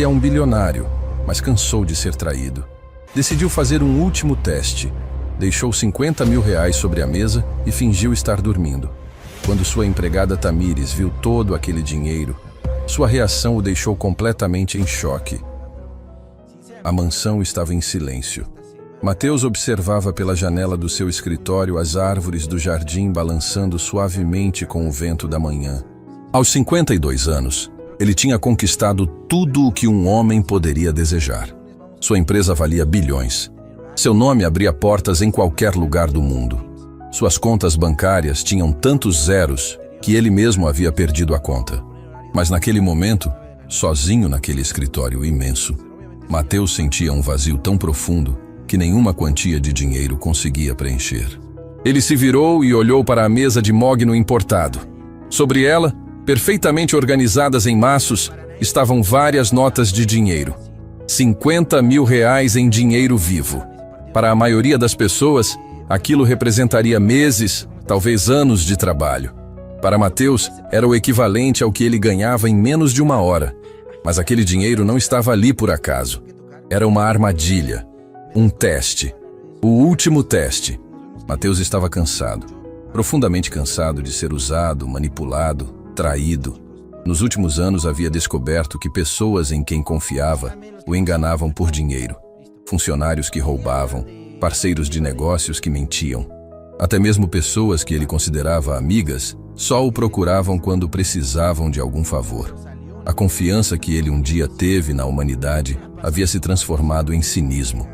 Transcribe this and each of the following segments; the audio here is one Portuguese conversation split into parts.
Ele é um bilionário, mas cansou de ser traído. Decidiu fazer um último teste. Deixou 50 mil reais sobre a mesa e fingiu estar dormindo. Quando sua empregada Tamires viu todo aquele dinheiro, sua reação o deixou completamente em choque. A mansão estava em silêncio. Mateus observava pela janela do seu escritório as árvores do jardim balançando suavemente com o vento da manhã. Aos 52 anos, ele tinha conquistado tudo o que um homem poderia desejar. Sua empresa valia bilhões. Seu nome abria portas em qualquer lugar do mundo. Suas contas bancárias tinham tantos zeros que ele mesmo havia perdido a conta. Mas naquele momento, sozinho naquele escritório imenso, Mateus sentia um vazio tão profundo que nenhuma quantia de dinheiro conseguia preencher. Ele se virou e olhou para a mesa de mogno importado. Sobre ela, perfeitamente organizadas em maços, estavam várias notas de dinheiro. 50 mil reais em dinheiro vivo. Para a maioria das pessoas, aquilo representaria meses, talvez anos de trabalho. Para Mateus, era o equivalente ao que ele ganhava em menos de uma hora. Mas aquele dinheiro não estava ali por acaso. Era uma armadilha. Um teste. O último teste. Mateus estava cansado. Profundamente cansado de ser usado, manipulado, traído. Nos últimos anos havia descoberto que pessoas em quem confiava o enganavam por dinheiro. Funcionários que roubavam, parceiros de negócios que mentiam. Até mesmo pessoas que ele considerava amigas só o procuravam quando precisavam de algum favor. A confiança que ele um dia teve na humanidade havia se transformado em cinismo.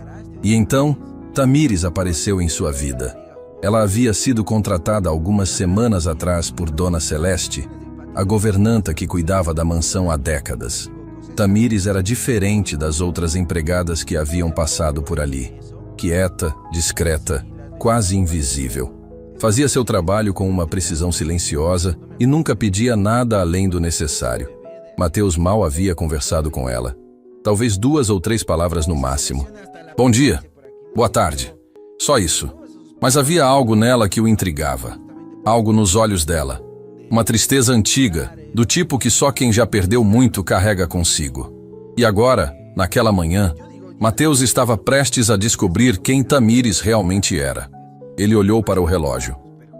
E então, Tamires apareceu em sua vida. Ela havia sido contratada algumas semanas atrás por Dona Celeste, a governanta que cuidava da mansão há décadas. Tamires era diferente das outras empregadas que haviam passado por ali. Quieta, discreta, quase invisível. Fazia seu trabalho com uma precisão silenciosa e nunca pedia nada além do necessário. Mateus mal havia conversado com ela. Talvez 2 ou 3 palavras no máximo. Bom dia. Boa tarde. Só isso. Mas havia algo nela que o intrigava. Algo nos olhos dela. Uma tristeza antiga, do tipo que só quem já perdeu muito carrega consigo. E agora, naquela manhã, Mateus estava prestes a descobrir quem Tamires realmente era. Ele olhou para o relógio.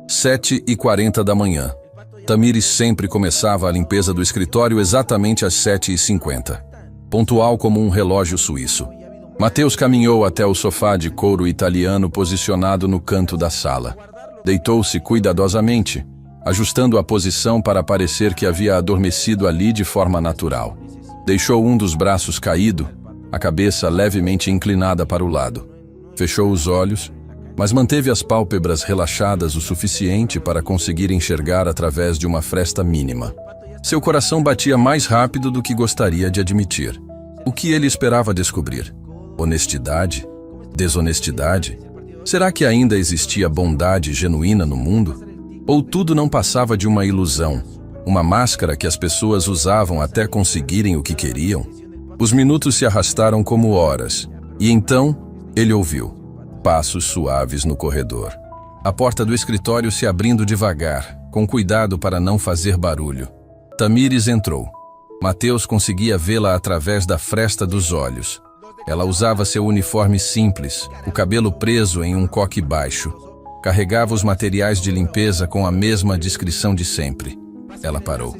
7h40 da manhã. Tamires sempre começava a limpeza do escritório exatamente às 7h50. Pontual como um relógio suíço. Mateus caminhou até o sofá de couro italiano posicionado no canto da sala. Deitou-se cuidadosamente, ajustando a posição para parecer que havia adormecido ali de forma natural. Deixou um dos braços caído, a cabeça levemente inclinada para o lado. Fechou os olhos, mas manteve as pálpebras relaxadas o suficiente para conseguir enxergar através de uma fresta mínima. Seu coração batia mais rápido do que gostaria de admitir. O que ele esperava descobrir? Honestidade? Desonestidade? Será que ainda existia bondade genuína no mundo? Ou tudo não passava de uma ilusão, uma máscara que as pessoas usavam até conseguirem o que queriam? Os minutos se arrastaram como horas, e então ele ouviu passos suaves no corredor. A porta do escritório se abrindo devagar, com cuidado para não fazer barulho. Tamires entrou. Mateus conseguia vê-la através da fresta dos olhos. Ela usava seu uniforme simples, o cabelo preso em um coque baixo. Carregava os materiais de limpeza com a mesma discrição de sempre. Ela parou.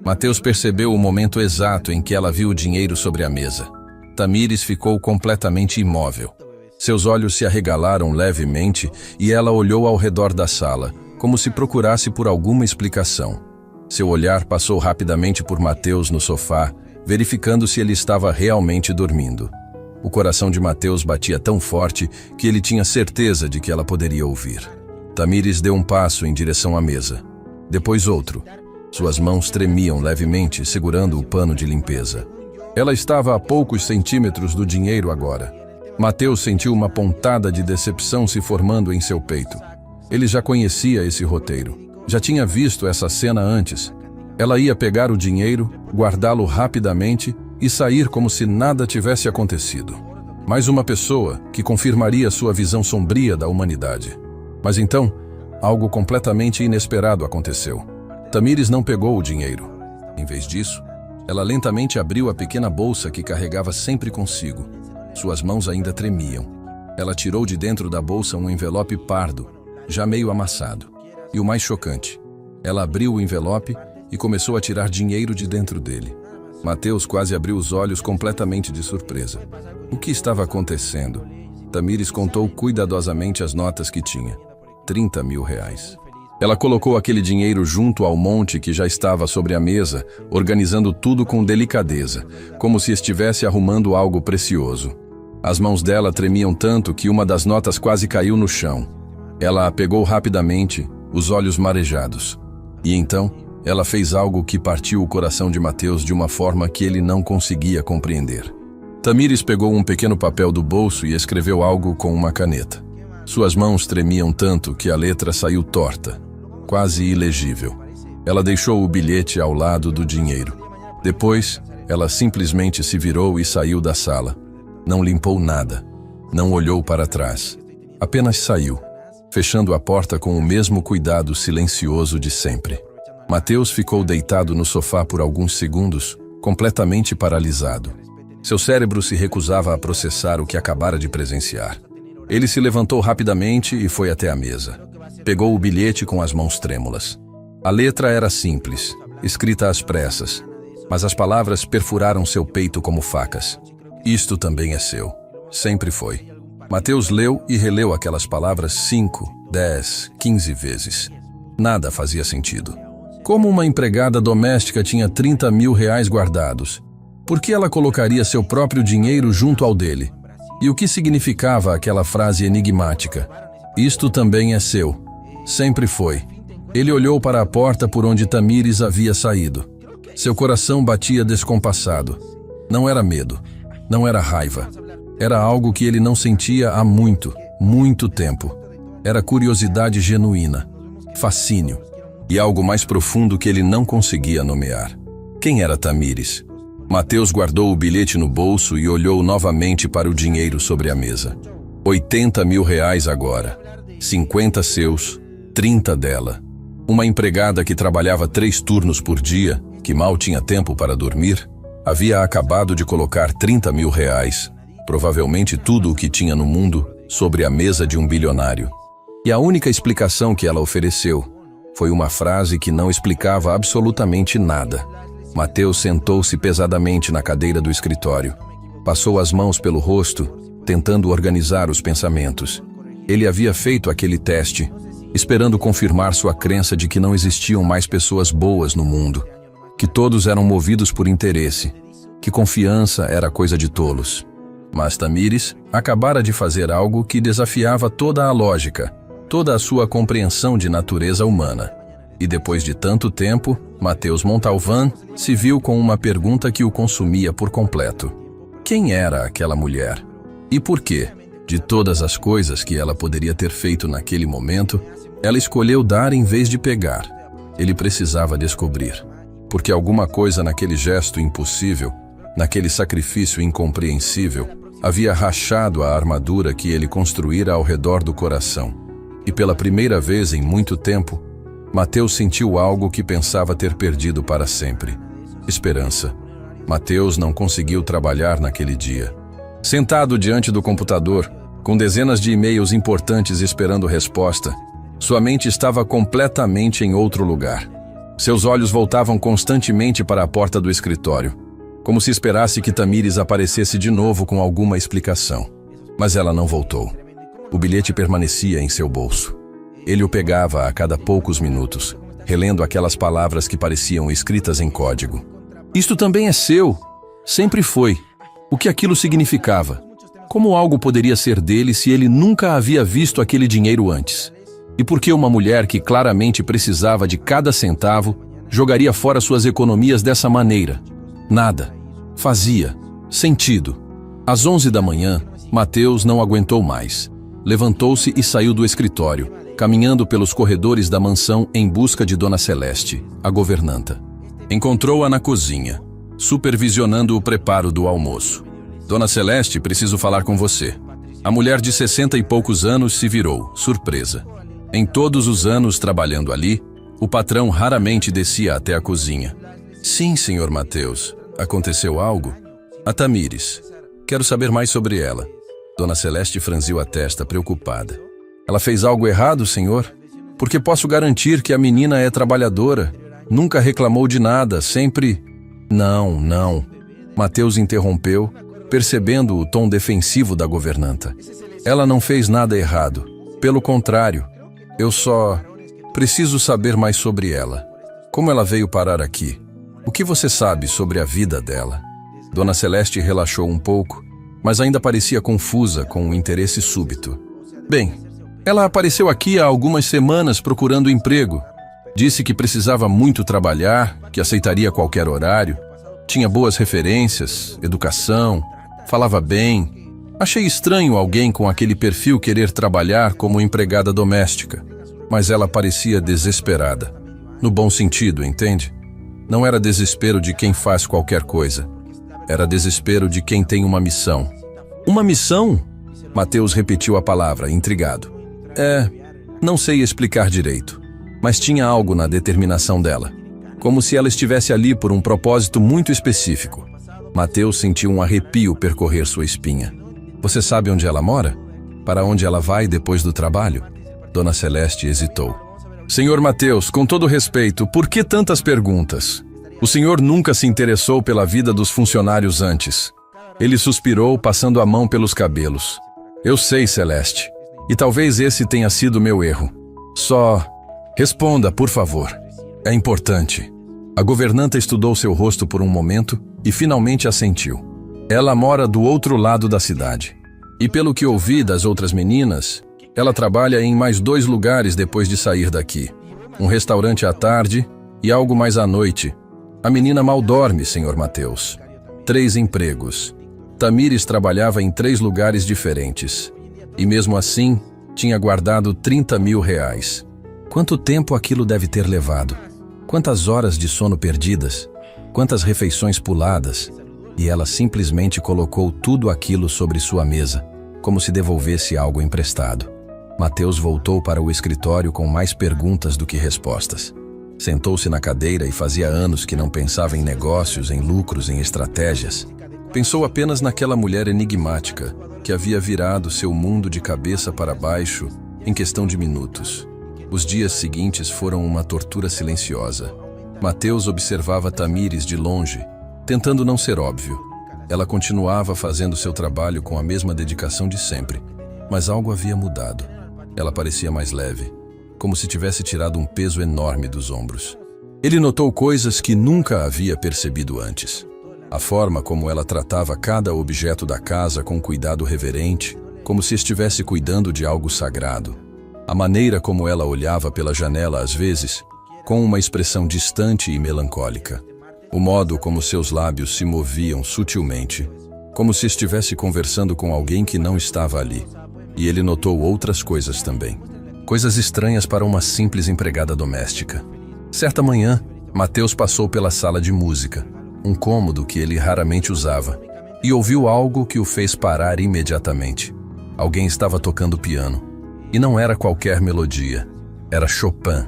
Mateus percebeu o momento exato em que ela viu o dinheiro sobre a mesa. Tamires ficou completamente imóvel. Seus olhos se arregalaram levemente e ela olhou ao redor da sala, como se procurasse por alguma explicação. Seu olhar passou rapidamente por Mateus no sofá, verificando se ele estava realmente dormindo. O coração de Mateus batia tão forte que ele tinha certeza de que ela poderia ouvir. Tamires deu um passo em direção à mesa. Depois outro. Suas mãos tremiam levemente, segurando o pano de limpeza. Ela estava a poucos centímetros do dinheiro agora. Mateus sentiu uma pontada de decepção se formando em seu peito. Ele já conhecia esse roteiro. Já tinha visto essa cena antes. Ela ia pegar o dinheiro, guardá-lo rapidamente e sair como se nada tivesse acontecido. Mais uma pessoa que confirmaria sua visão sombria da humanidade. Mas então, algo completamente inesperado aconteceu. Tamires não pegou o dinheiro. Em vez disso, Ela lentamente abriu a pequena bolsa que carregava sempre consigo. Suas mãos ainda tremiam. Ela tirou de dentro da bolsa um envelope pardo, já meio amassado. E o mais chocante, ela abriu o envelope e começou a tirar dinheiro de dentro dele. Mateus quase abriu os olhos completamente de surpresa. O que estava acontecendo? Tamires contou cuidadosamente as notas que tinha. 30 mil reais. Ela colocou aquele dinheiro junto ao monte que já estava sobre a mesa, organizando tudo com delicadeza, como se estivesse arrumando algo precioso. As mãos dela tremiam tanto que uma das notas quase caiu no chão. Ela a pegou rapidamente, os olhos marejados. E então, ela fez algo que partiu o coração de Mateus de uma forma que ele não conseguia compreender. Tamires pegou um pequeno papel do bolso e escreveu algo com uma caneta. Suas mãos tremiam tanto que a letra saiu torta, quase ilegível. Ela deixou o bilhete ao lado do dinheiro. Depois, ela simplesmente se virou e saiu da sala. Não limpou nada, não olhou para trás. Apenas saiu, fechando a porta com o mesmo cuidado silencioso de sempre. Mateus ficou deitado no sofá por alguns segundos, completamente paralisado. Seu cérebro se recusava a processar o que acabara de presenciar. Ele se levantou rapidamente e foi até a mesa. Pegou o bilhete com as mãos trêmulas. A letra era simples, escrita às pressas, mas as palavras perfuraram seu peito como facas. Isto também é seu. Sempre foi. Mateus leu e releu aquelas palavras 5, 10, 15 vezes. Nada fazia sentido. Como uma empregada doméstica tinha 30 mil reais guardados? Por que ela colocaria seu próprio dinheiro junto ao dele? E o que significava aquela frase enigmática? Isto também é seu. Sempre foi. Ele olhou para a porta por onde Tamires havia saído. Seu coração batia descompassado. Não era medo. Não era raiva. Era algo que ele não sentia há muito, muito tempo. Era curiosidade genuína. Fascínio. E algo mais profundo que ele não conseguia nomear. Quem era Tamires? Mateus guardou o bilhete no bolso e olhou novamente para o dinheiro sobre a mesa. 80 mil reais agora. 50 seus, 30 dela. Uma empregada que trabalhava 3 turnos por dia, que mal tinha tempo para dormir, havia acabado de colocar 30 mil reais, provavelmente tudo o que tinha no mundo, sobre a mesa de um bilionário. E a única explicação que ela ofereceu foi uma frase que não explicava absolutamente nada. Mateus sentou-se pesadamente na cadeira do escritório. Passou as mãos pelo rosto, tentando organizar os pensamentos. Ele havia feito aquele teste, esperando confirmar sua crença de que não existiam mais pessoas boas no mundo, que todos eram movidos por interesse, que confiança era coisa de tolos. Mas Tamires acabara de fazer algo que desafiava toda a lógica, toda a sua compreensão de natureza humana. E depois de tanto tempo, Mateus Montalvan se viu com uma pergunta que o consumia por completo. Quem era aquela mulher? E por quê? De todas as coisas que ela poderia ter feito naquele momento, ela escolheu dar em vez de pegar. Ele precisava descobrir. Porque alguma coisa naquele gesto impossível, naquele sacrifício incompreensível, havia rachado a armadura que ele construíra ao redor do coração. E pela primeira vez em muito tempo, Mateus sentiu algo que pensava ter perdido para sempre. Esperança. Mateus não conseguiu trabalhar naquele dia. Sentado diante do computador, com dezenas de e-mails importantes esperando resposta, sua mente estava completamente em outro lugar. Seus olhos voltavam constantemente para a porta do escritório, como se esperasse que Tamires aparecesse de novo com alguma explicação. Mas ela não voltou. O bilhete permanecia em seu bolso. Ele o pegava a cada poucos minutos, relendo aquelas palavras que pareciam escritas em código. Isto também é seu. Sempre foi. O que aquilo significava? Como algo poderia ser dele se ele nunca havia visto aquele dinheiro antes? E por que uma mulher que claramente precisava de cada centavo jogaria fora suas economias dessa maneira? Nada. Fazia. Sentido. Às 11 da manhã, Mateus não aguentou mais. Levantou-se e saiu do escritório, caminhando pelos corredores da mansão em busca de Dona Celeste, a governanta. Encontrou-a na cozinha, supervisionando o preparo do almoço. Dona Celeste, preciso falar com você. A mulher de 60 e poucos anos se virou, surpresa. Em todos os anos trabalhando ali, o patrão raramente descia até a cozinha. Sim, senhor Mateus. Aconteceu algo? A Tamires. Quero saber mais sobre ela. Dona Celeste franziu a testa, preocupada. Ela fez algo errado, senhor? Porque posso garantir que a menina é trabalhadora. Nunca reclamou de nada, sempre... Não. Mateus interrompeu, percebendo o tom defensivo da governanta. Ela não fez nada errado. Pelo contrário, eu só... preciso saber mais sobre ela. Como ela veio parar aqui? O que você sabe sobre a vida dela? Dona Celeste relaxou um pouco, mas ainda parecia confusa com um interesse súbito. Bem, ela apareceu aqui há algumas semanas procurando emprego. Disse que precisava muito trabalhar, que aceitaria qualquer horário. Tinha boas referências, educação, falava bem. Achei estranho alguém com aquele perfil querer trabalhar como empregada doméstica, mas ela parecia desesperada. No bom sentido, entende? Não era desespero de quem faz qualquer coisa. Era desespero de quem tem uma missão. Uma missão? Mateus repetiu a palavra, intrigado. Não sei explicar direito, mas tinha algo na determinação dela. Como se ela estivesse ali por um propósito muito específico. Mateus sentiu um arrepio percorrer sua espinha. Você sabe onde ela mora? Para onde ela vai depois do trabalho? Dona Celeste hesitou. Senhor Mateus, com todo respeito, por que tantas perguntas? O senhor nunca se interessou pela vida dos funcionários antes. Ele suspirou, passando a mão pelos cabelos. Eu sei, Celeste. E talvez esse tenha sido meu erro. Só... responda, por favor. É importante. A governanta estudou seu rosto por um momento e finalmente assentiu. Ela mora do outro lado da cidade. E pelo que ouvi das outras meninas, ela trabalha em mais 2 lugares depois de sair daqui. Um restaurante à tarde e algo mais à noite. A menina mal dorme, senhor Mateus. 3 empregos. Tamires trabalhava em 3 lugares diferentes. E mesmo assim, tinha guardado 30 mil reais. Quanto tempo aquilo deve ter levado? Quantas horas de sono perdidas? Quantas refeições puladas? E ela simplesmente colocou tudo aquilo sobre sua mesa, como se devolvesse algo emprestado. Mateus voltou para o escritório com mais perguntas do que respostas. Sentou-se na cadeira e fazia anos que não pensava em negócios, em lucros, em estratégias. Pensou apenas naquela mulher enigmática que havia virado seu mundo de cabeça para baixo em questão de minutos. Os dias seguintes foram uma tortura silenciosa. Mateus observava Tamires de longe, tentando não ser óbvio. Ela continuava fazendo seu trabalho com a mesma dedicação de sempre, mas algo havia mudado. Ela parecia mais leve, como se tivesse tirado um peso enorme dos ombros. Ele notou coisas que nunca havia percebido antes. A forma como ela tratava cada objeto da casa com cuidado reverente, como se estivesse cuidando de algo sagrado. A maneira como ela olhava pela janela às vezes, com uma expressão distante e melancólica. O modo como seus lábios se moviam sutilmente, como se estivesse conversando com alguém que não estava ali. E ele notou outras coisas também. Coisas estranhas para uma simples empregada doméstica. Certa manhã, Mateus passou pela sala de música, um cômodo que ele raramente usava, e ouviu algo que o fez parar imediatamente. Alguém estava tocando piano. E não era qualquer melodia. Era Chopin,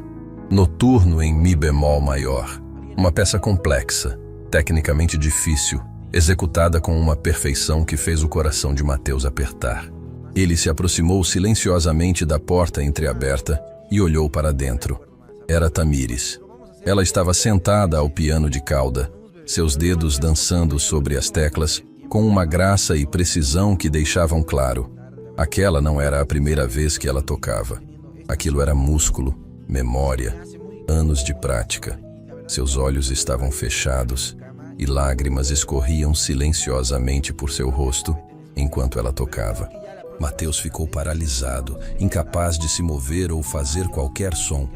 Noturno em Mi bemol maior. Uma peça complexa, tecnicamente difícil, executada com uma perfeição que fez o coração de Mateus apertar. Ele se aproximou silenciosamente da porta entreaberta e olhou para dentro. Era Tamires. Ela estava sentada ao piano de cauda, seus dedos dançando sobre as teclas, com uma graça e precisão que deixavam claro. Aquela não era a primeira vez que ela tocava. Aquilo era músculo, memória, anos de prática. Seus olhos estavam fechados e lágrimas escorriam silenciosamente por seu rosto enquanto ela tocava. Mateus ficou paralisado, incapaz de se mover ou fazer qualquer som.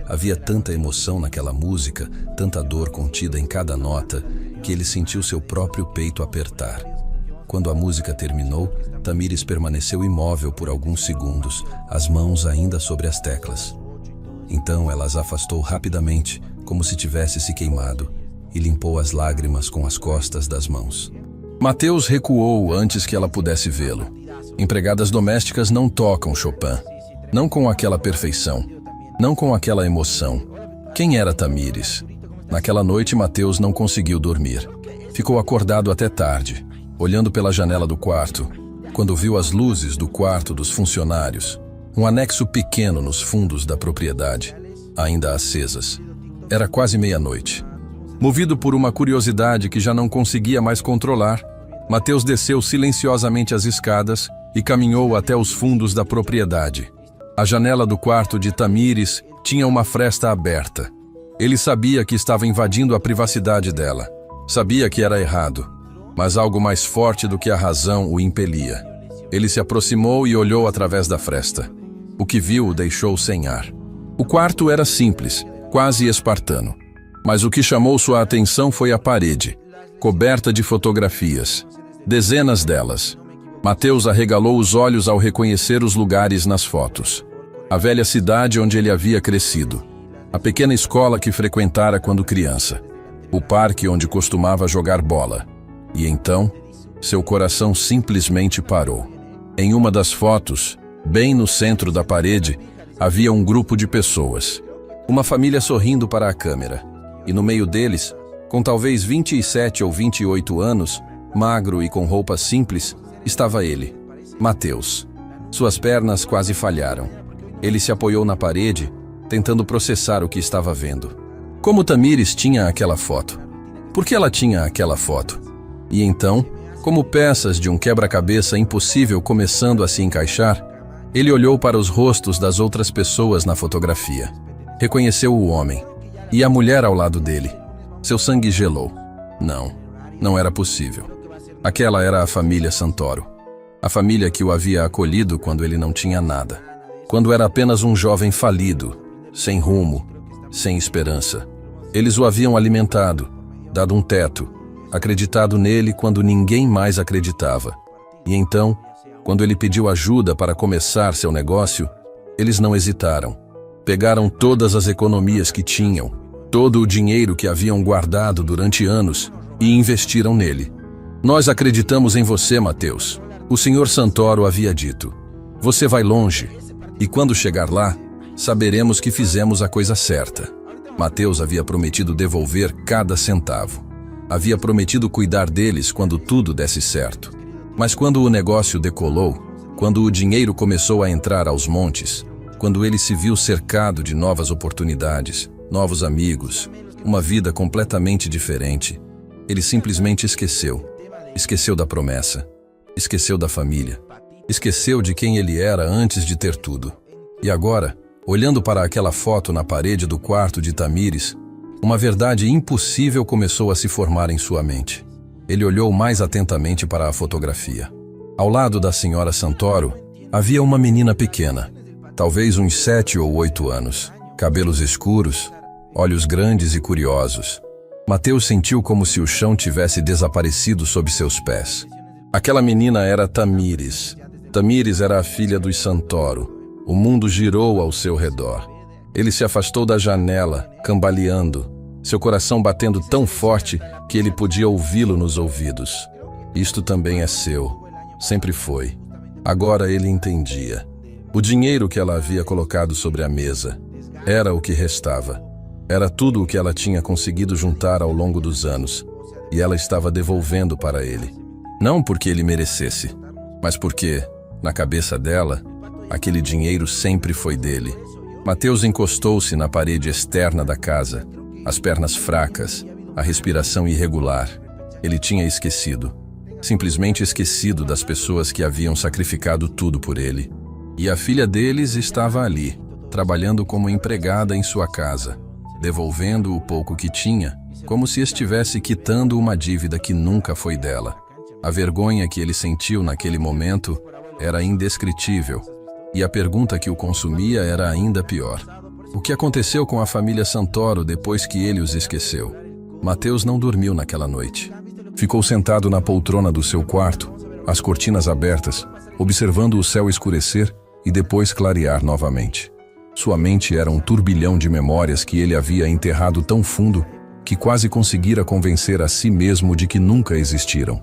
Havia tanta emoção naquela música, tanta dor contida em cada nota, que ele sentiu seu próprio peito apertar. Quando a música terminou, Tamires permaneceu imóvel por alguns segundos, as mãos ainda sobre as teclas. Então ela as afastou rapidamente, como se tivesse se queimado, e limpou as lágrimas com as costas das mãos. Mateus recuou antes que ela pudesse vê-lo. Empregadas domésticas não tocam Chopin, não com aquela perfeição, não com aquela emoção. Quem era Tamires? Naquela noite, Mateus não conseguiu dormir. Ficou acordado até tarde, olhando pela janela do quarto, quando viu as luzes do quarto dos funcionários, um anexo pequeno nos fundos da propriedade, ainda acesas. Era quase meia-noite. Movido por uma curiosidade que já não conseguia mais controlar, Mateus desceu silenciosamente as escadas e caminhou até os fundos da propriedade. A janela do quarto de Tamires tinha uma fresta aberta. Ele sabia que estava invadindo a privacidade dela. Sabia que era errado, mas algo mais forte do que a razão o impelia. Ele se aproximou e olhou através da fresta. O que viu o deixou sem ar. O quarto era simples, quase espartano. Mas o que chamou sua atenção foi a parede, coberta de fotografias. Dezenas delas. Mateus arregalou os olhos ao reconhecer os lugares nas fotos. A velha cidade onde ele havia crescido. A pequena escola que frequentara quando criança. O parque onde costumava jogar bola. E então, seu coração simplesmente parou. Em uma das fotos, bem no centro da parede, havia um grupo de pessoas. Uma família sorrindo para a câmera. E no meio deles, com talvez 27 ou 28 anos, magro e com roupa simples, estava ele, Mateus. Suas pernas quase falharam. Ele se apoiou na parede, tentando processar o que estava vendo. Como Tamires tinha aquela foto? Por que ela tinha aquela foto? E então, como peças de um quebra-cabeça impossível começando a se encaixar, ele olhou para os rostos das outras pessoas na fotografia. Reconheceu o homem e a mulher ao lado dele. Seu sangue gelou. Não era possível. Aquela era a família Santoro. A família que o havia acolhido quando ele não tinha nada. Quando era apenas um jovem falido, sem rumo, sem esperança. Eles o haviam alimentado, dado um teto, acreditado nele quando ninguém mais acreditava. E então, quando ele pediu ajuda para começar seu negócio, eles não hesitaram. Pegaram todas as economias que tinham, todo o dinheiro que haviam guardado durante anos e investiram nele. Nós acreditamos em você, Mateus. O Sr. Santoro havia dito. Você vai longe, e quando chegar lá, saberemos que fizemos a coisa certa. Mateus havia prometido devolver cada centavo. Havia prometido cuidar deles quando tudo desse certo. Mas quando o negócio decolou, quando o dinheiro começou a entrar aos montes, quando ele se viu cercado de novas oportunidades, novos amigos, uma vida completamente diferente, ele simplesmente esqueceu. Esqueceu da promessa. Esqueceu da família. Esqueceu de quem ele era antes de ter tudo. E agora, olhando para aquela foto na parede do quarto de Tamires, uma verdade impossível começou a se formar em sua mente. Ele olhou mais atentamente para a fotografia. Ao lado da senhora Santoro, havia uma menina pequena, talvez uns 7 ou 8 anos, cabelos escuros, olhos grandes e curiosos. Mateus sentiu como se o chão tivesse desaparecido sob seus pés. Aquela menina era Tamires. Tamires era a filha dos Santoro. O mundo girou ao seu redor. Ele se afastou da janela, cambaleando, seu coração batendo tão forte que ele podia ouvi-lo nos ouvidos. Isto também é seu. Sempre foi. Agora ele entendia. O dinheiro que ela havia colocado sobre a mesa era o que restava. Era tudo o que ela tinha conseguido juntar ao longo dos anos, e ela estava devolvendo para ele. Não porque ele merecesse, mas porque, na cabeça dela, aquele dinheiro sempre foi dele. Mateus encostou-se na parede externa da casa, as pernas fracas, a respiração irregular. Ele tinha esquecido, simplesmente esquecido das pessoas que haviam sacrificado tudo por ele. E a filha deles estava ali, trabalhando como empregada em sua casa, devolvendo o pouco que tinha, como se estivesse quitando uma dívida que nunca foi dela. A vergonha que ele sentiu naquele momento era indescritível, e a pergunta que o consumia era ainda pior. O que aconteceu com a família Santoro depois que ele os esqueceu? Mateus não dormiu naquela noite. Ficou sentado na poltrona do seu quarto, as cortinas abertas, observando o céu escurecer e depois clarear novamente. Sua mente era um turbilhão de memórias que ele havia enterrado tão fundo que quase conseguira convencer a si mesmo de que nunca existiram.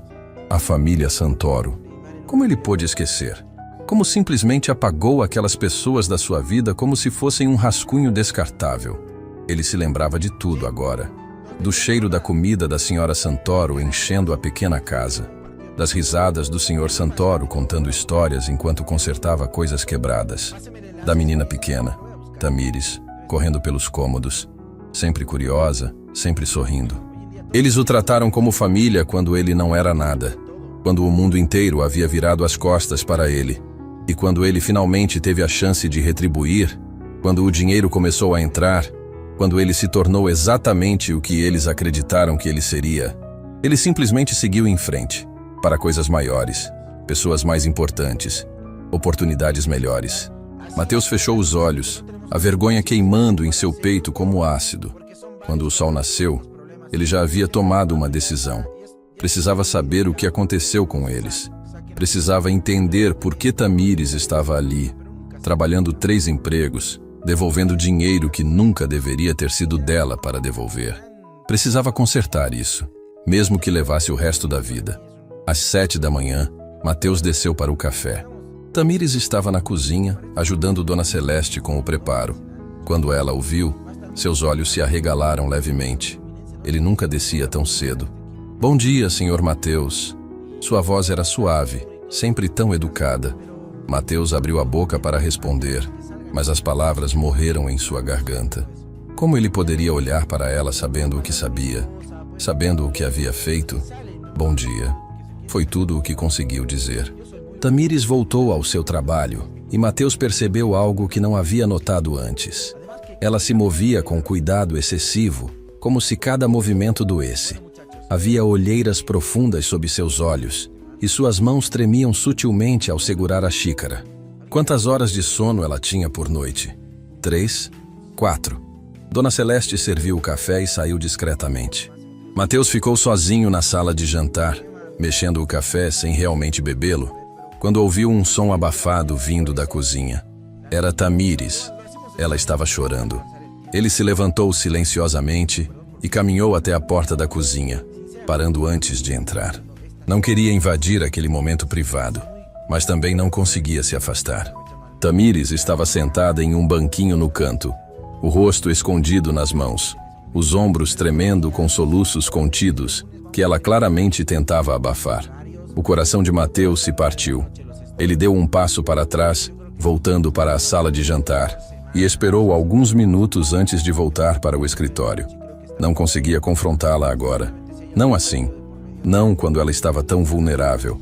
A família Santoro. Como ele pôde esquecer? Como simplesmente apagou aquelas pessoas da sua vida como se fossem um rascunho descartável? Ele se lembrava de tudo agora. do cheiro da comida da senhora Santoro enchendo a pequena casa, das risadas do senhor Santoro contando histórias enquanto consertava coisas quebradas, da menina pequena, Tamires, correndo pelos cômodos, sempre curiosa, sempre sorrindo. Eles o trataram como família quando ele não era nada, quando o mundo inteiro havia virado as costas para ele, e quando ele finalmente teve a chance de retribuir, quando o dinheiro começou a entrar, quando ele se tornou exatamente o que eles acreditaram que ele seria, ele simplesmente seguiu em frente, para coisas maiores, pessoas mais importantes, oportunidades melhores. Mateus fechou os olhos, a vergonha queimando em seu peito como ácido. Quando o sol nasceu, ele já havia tomado uma decisão. Precisava saber o que aconteceu com eles. Precisava entender por que Tamires estava ali, trabalhando 3 empregos, devolvendo dinheiro que nunca deveria ter sido dela para devolver. Precisava consertar isso, mesmo que levasse o resto da vida. Às 7 da manhã, Mateus desceu para o café. Tamires estava na cozinha, ajudando Dona Celeste com o preparo. Quando ela o viu, seus olhos se arregalaram levemente. Ele nunca descia tão cedo. Bom dia, senhor Mateus. Sua voz era suave, sempre tão educada. Mateus abriu a boca para responder, mas as palavras morreram em sua garganta. Como ele poderia olhar para ela sabendo o que sabia, sabendo o que havia feito? Bom dia. Foi tudo o que conseguiu dizer. Tamires voltou ao seu trabalho e Mateus percebeu algo que não havia notado antes. Ela se movia com cuidado excessivo, como se cada movimento doesse. Havia olheiras profundas sob seus olhos e suas mãos tremiam sutilmente ao segurar a xícara. Quantas horas de sono ela tinha por noite? 3? 4. Dona Celeste serviu o café e saiu discretamente. Mateus ficou sozinho na sala de jantar, mexendo o café sem realmente bebê-lo, quando ouviu um som abafado vindo da cozinha. Era Tamires. Ela estava chorando. Ele se levantou silenciosamente e caminhou até a porta da cozinha, parando antes de entrar. Não queria invadir aquele momento privado, mas também não conseguia se afastar. Tamires estava sentada em um banquinho no canto, o rosto escondido nas mãos, os ombros tremendo com soluços contidos, que ela claramente tentava abafar. O coração de Mateus se partiu. Ele deu um passo para trás, voltando para a sala de jantar, e esperou alguns minutos antes de voltar para o escritório. Não conseguia confrontá-la agora. Não assim. Não quando ela estava tão vulnerável.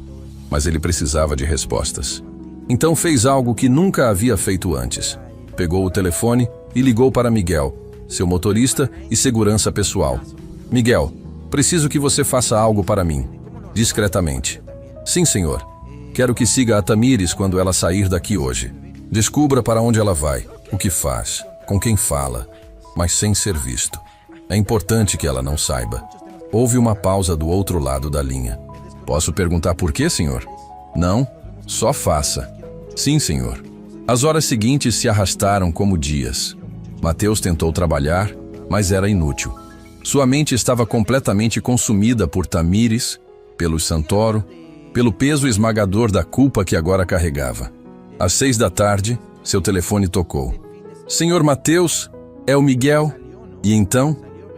Mas ele precisava de respostas. Então fez algo que nunca havia feito antes. Pegou o telefone e ligou para Miguel, seu motorista e segurança pessoal. Miguel, preciso que você faça algo para mim. Discretamente. Sim, senhor. Quero que siga a Tamires quando ela sair daqui hoje. Descubra para onde ela vai, o que faz, com quem fala, mas sem ser visto. É importante que ela não saiba. Houve uma pausa do outro lado da linha. Posso perguntar por quê, senhor? Não, só faça. Sim, senhor. As horas seguintes se arrastaram como dias. Mateus tentou trabalhar, mas era inútil. Sua mente estava completamente consumida por Tamires, pelo Santoro, pelo peso esmagador da culpa que agora carregava. Às 6 da tarde, seu telefone tocou. Senhor Mateus, é o Miguel? E então?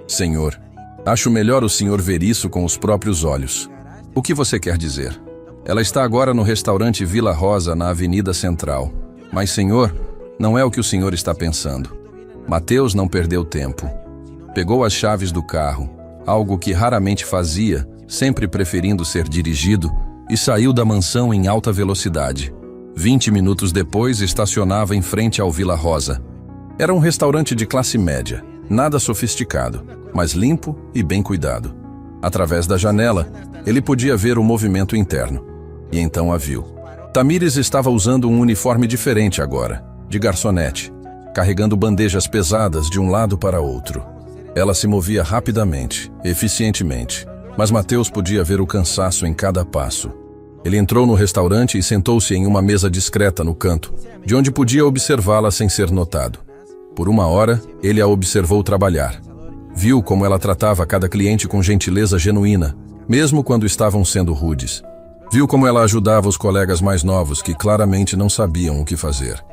Senhor, acho melhor o senhor ver isso com os próprios olhos. O que você quer dizer? Ela está agora no restaurante Vila Rosa, na Avenida Central. Mas, senhor, não é o que o senhor está pensando. Mateus não perdeu tempo. Pegou as chaves do carro, algo que raramente fazia, sempre preferindo ser dirigido, e saiu da mansão em alta velocidade. 20 minutos depois, estacionava em frente ao Vila Rosa. Era um restaurante de classe média, nada sofisticado, mas limpo e bem cuidado. Através da janela, ele podia ver o movimento interno. E então a viu. Tamires estava usando um uniforme diferente agora, de garçonete, carregando bandejas pesadas de um lado para outro. Ela se movia rapidamente, eficientemente, mas Mateus podia ver o cansaço em cada passo. Ele entrou no restaurante e sentou-se em uma mesa discreta no canto, de onde podia observá-la sem ser notado. Por uma hora, ele a observou trabalhar. Viu como ela tratava cada cliente com gentileza genuína, mesmo quando estavam sendo rudes. Viu como ela ajudava os colegas mais novos que claramente não sabiam o que fazer.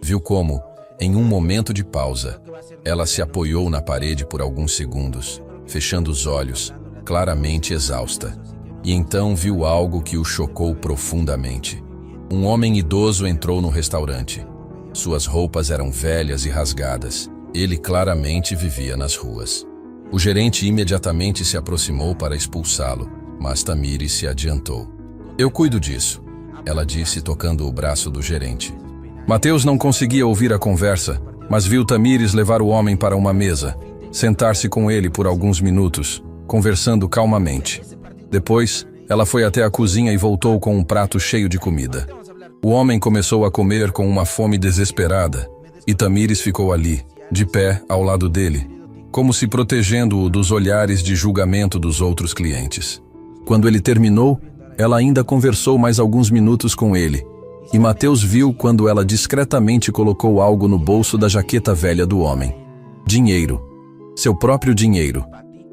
Viu como, em um momento de pausa, ela se apoiou na parede por alguns segundos, fechando os olhos, claramente exausta. E então viu algo que o chocou profundamente. Um homem idoso entrou no restaurante. Suas roupas eram velhas e rasgadas. Ele claramente vivia nas ruas. O gerente imediatamente se aproximou para expulsá-lo, mas Tamires se adiantou. "Eu cuido disso", ela disse, tocando o braço do gerente. Mateus não conseguia ouvir a conversa, mas viu Tamires levar o homem para uma mesa, sentar-se com ele por alguns minutos, conversando calmamente. Depois, ela foi até a cozinha e voltou com um prato cheio de comida. O homem começou a comer com uma fome desesperada, e Tamires ficou ali, de pé, ao lado dele, como se protegendo-o dos olhares de julgamento dos outros clientes. Quando ele terminou, ela ainda conversou mais alguns minutos com ele, e Mateus viu quando ela discretamente colocou algo no bolso da jaqueta velha do homem. Dinheiro. Seu próprio dinheiro.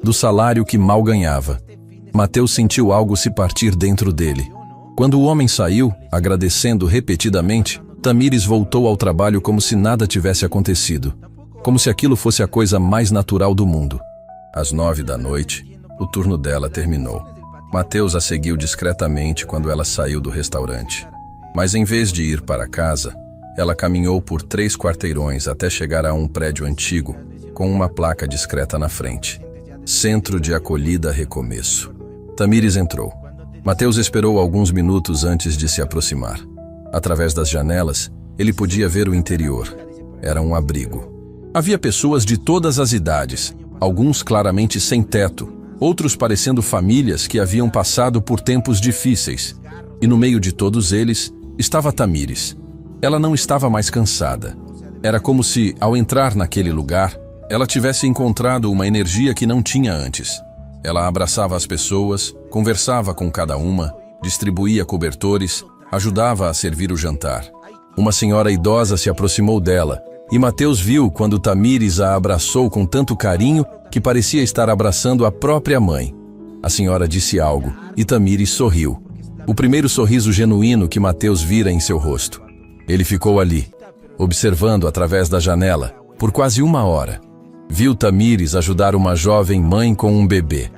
Do salário que mal ganhava. Mateus sentiu algo se partir dentro dele. Quando o homem saiu, agradecendo repetidamente, Tamires voltou ao trabalho como se nada tivesse acontecido. Como se aquilo fosse a coisa mais natural do mundo. Às 9 da noite, o turno dela terminou. Mateus a seguiu discretamente quando ela saiu do restaurante. Mas em vez de ir para casa, ela caminhou por 3 quarteirões até chegar a um prédio antigo, com uma placa discreta na frente. Centro de Acolhida Recomeço. Tamires entrou. Mateus esperou alguns minutos antes de se aproximar. Através das janelas, ele podia ver o interior. Era um abrigo. Havia pessoas de todas as idades, alguns claramente sem teto, outros parecendo famílias que haviam passado por tempos difíceis. E no meio de todos eles, estava Tamires. Ela não estava mais cansada. Era como se, ao entrar naquele lugar, ela tivesse encontrado uma energia que não tinha antes. Ela abraçava as pessoas, conversava com cada uma, distribuía cobertores, ajudava a servir o jantar. Uma senhora idosa se aproximou dela, e Mateus viu quando Tamires a abraçou com tanto carinho que parecia estar abraçando a própria mãe. A senhora disse algo, e Tamires sorriu. O primeiro sorriso genuíno que Mateus vira em seu rosto. Ele ficou ali, observando através da janela, por quase 1 hora. Viu Tamires ajudar uma jovem mãe com um bebê.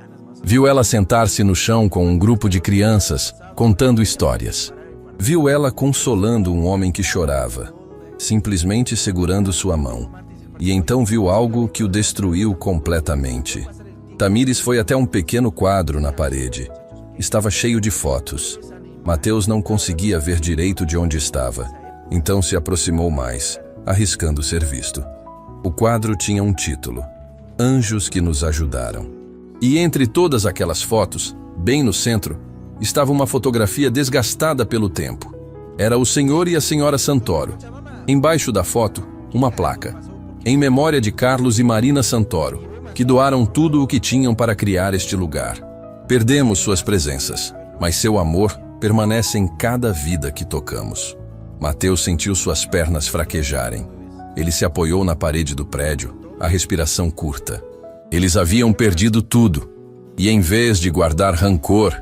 Viu ela sentar-se no chão com um grupo de crianças, contando histórias. Viu ela consolando um homem que chorava, simplesmente segurando sua mão. E então viu algo que o destruiu completamente. Tamires foi até um pequeno quadro na parede. Estava cheio de fotos. Mateus não conseguia ver direito de onde estava, então se aproximou mais, arriscando ser visto. O quadro tinha um título: Anjos que nos ajudaram. E entre todas aquelas fotos, bem no centro, estava uma fotografia desgastada pelo tempo. Era o senhor e a senhora Santoro. Embaixo da foto, uma placa. Em memória de Carlos e Marina Santoro, que doaram tudo o que tinham para criar este lugar. Perdemos suas presenças, mas seu amor permanece em cada vida que tocamos. Mateus sentiu suas pernas fraquejarem. Ele se apoiou na parede do prédio, a respiração curta. Eles haviam perdido tudo. E em vez de guardar rancor,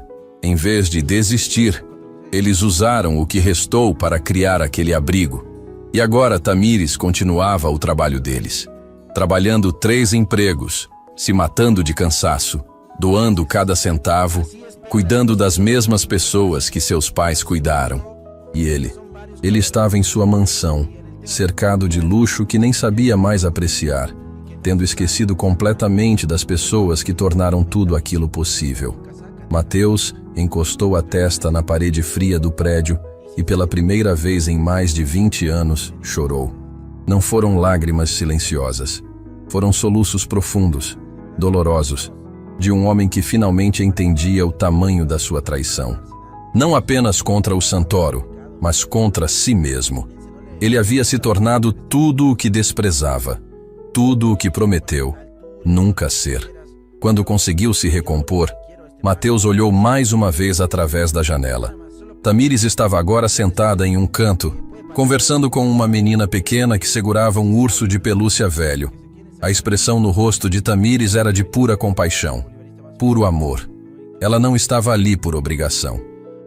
em vez de desistir, eles usaram o que restou para criar aquele abrigo. E agora Tamires continuava o trabalho deles. Trabalhando 3 empregos, se matando de cansaço, doando cada centavo, cuidando das mesmas pessoas que seus pais cuidaram. E ele estava em sua mansão, cercado de luxo que nem sabia mais apreciar, tendo esquecido completamente das pessoas que tornaram tudo aquilo possível. Mateus encostou a testa na parede fria do prédio e pela primeira vez em mais de 20 anos, chorou. Não foram lágrimas silenciosas. Foram soluços profundos, dolorosos, de um homem que finalmente entendia o tamanho da sua traição. Não apenas contra o Santoro, mas contra si mesmo. Ele havia se tornado tudo o que desprezava, tudo o que prometeu nunca ser. Quando conseguiu se recompor, Mateus olhou mais uma vez através da janela. Tamires estava agora sentada em um canto, conversando com uma menina pequena que segurava um urso de pelúcia velho. A expressão no rosto de Tamires era de pura compaixão, puro amor. Ela não estava ali por obrigação.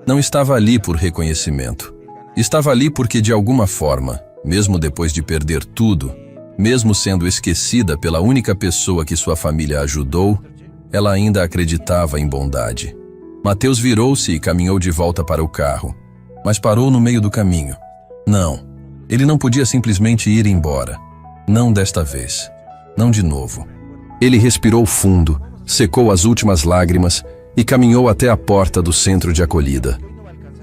Não estava ali por reconhecimento. Estava ali porque, de alguma forma, mesmo depois de perder tudo, mesmo sendo esquecida pela única pessoa que sua família ajudou, Ela ainda acreditava em bondade. Mateus virou-se e caminhou de volta para o carro, mas parou no meio do caminho. Não, ele não podia simplesmente ir embora. Não desta vez. Não de novo. Ele respirou fundo, secou as últimas lágrimas e caminhou até a porta do centro de acolhida.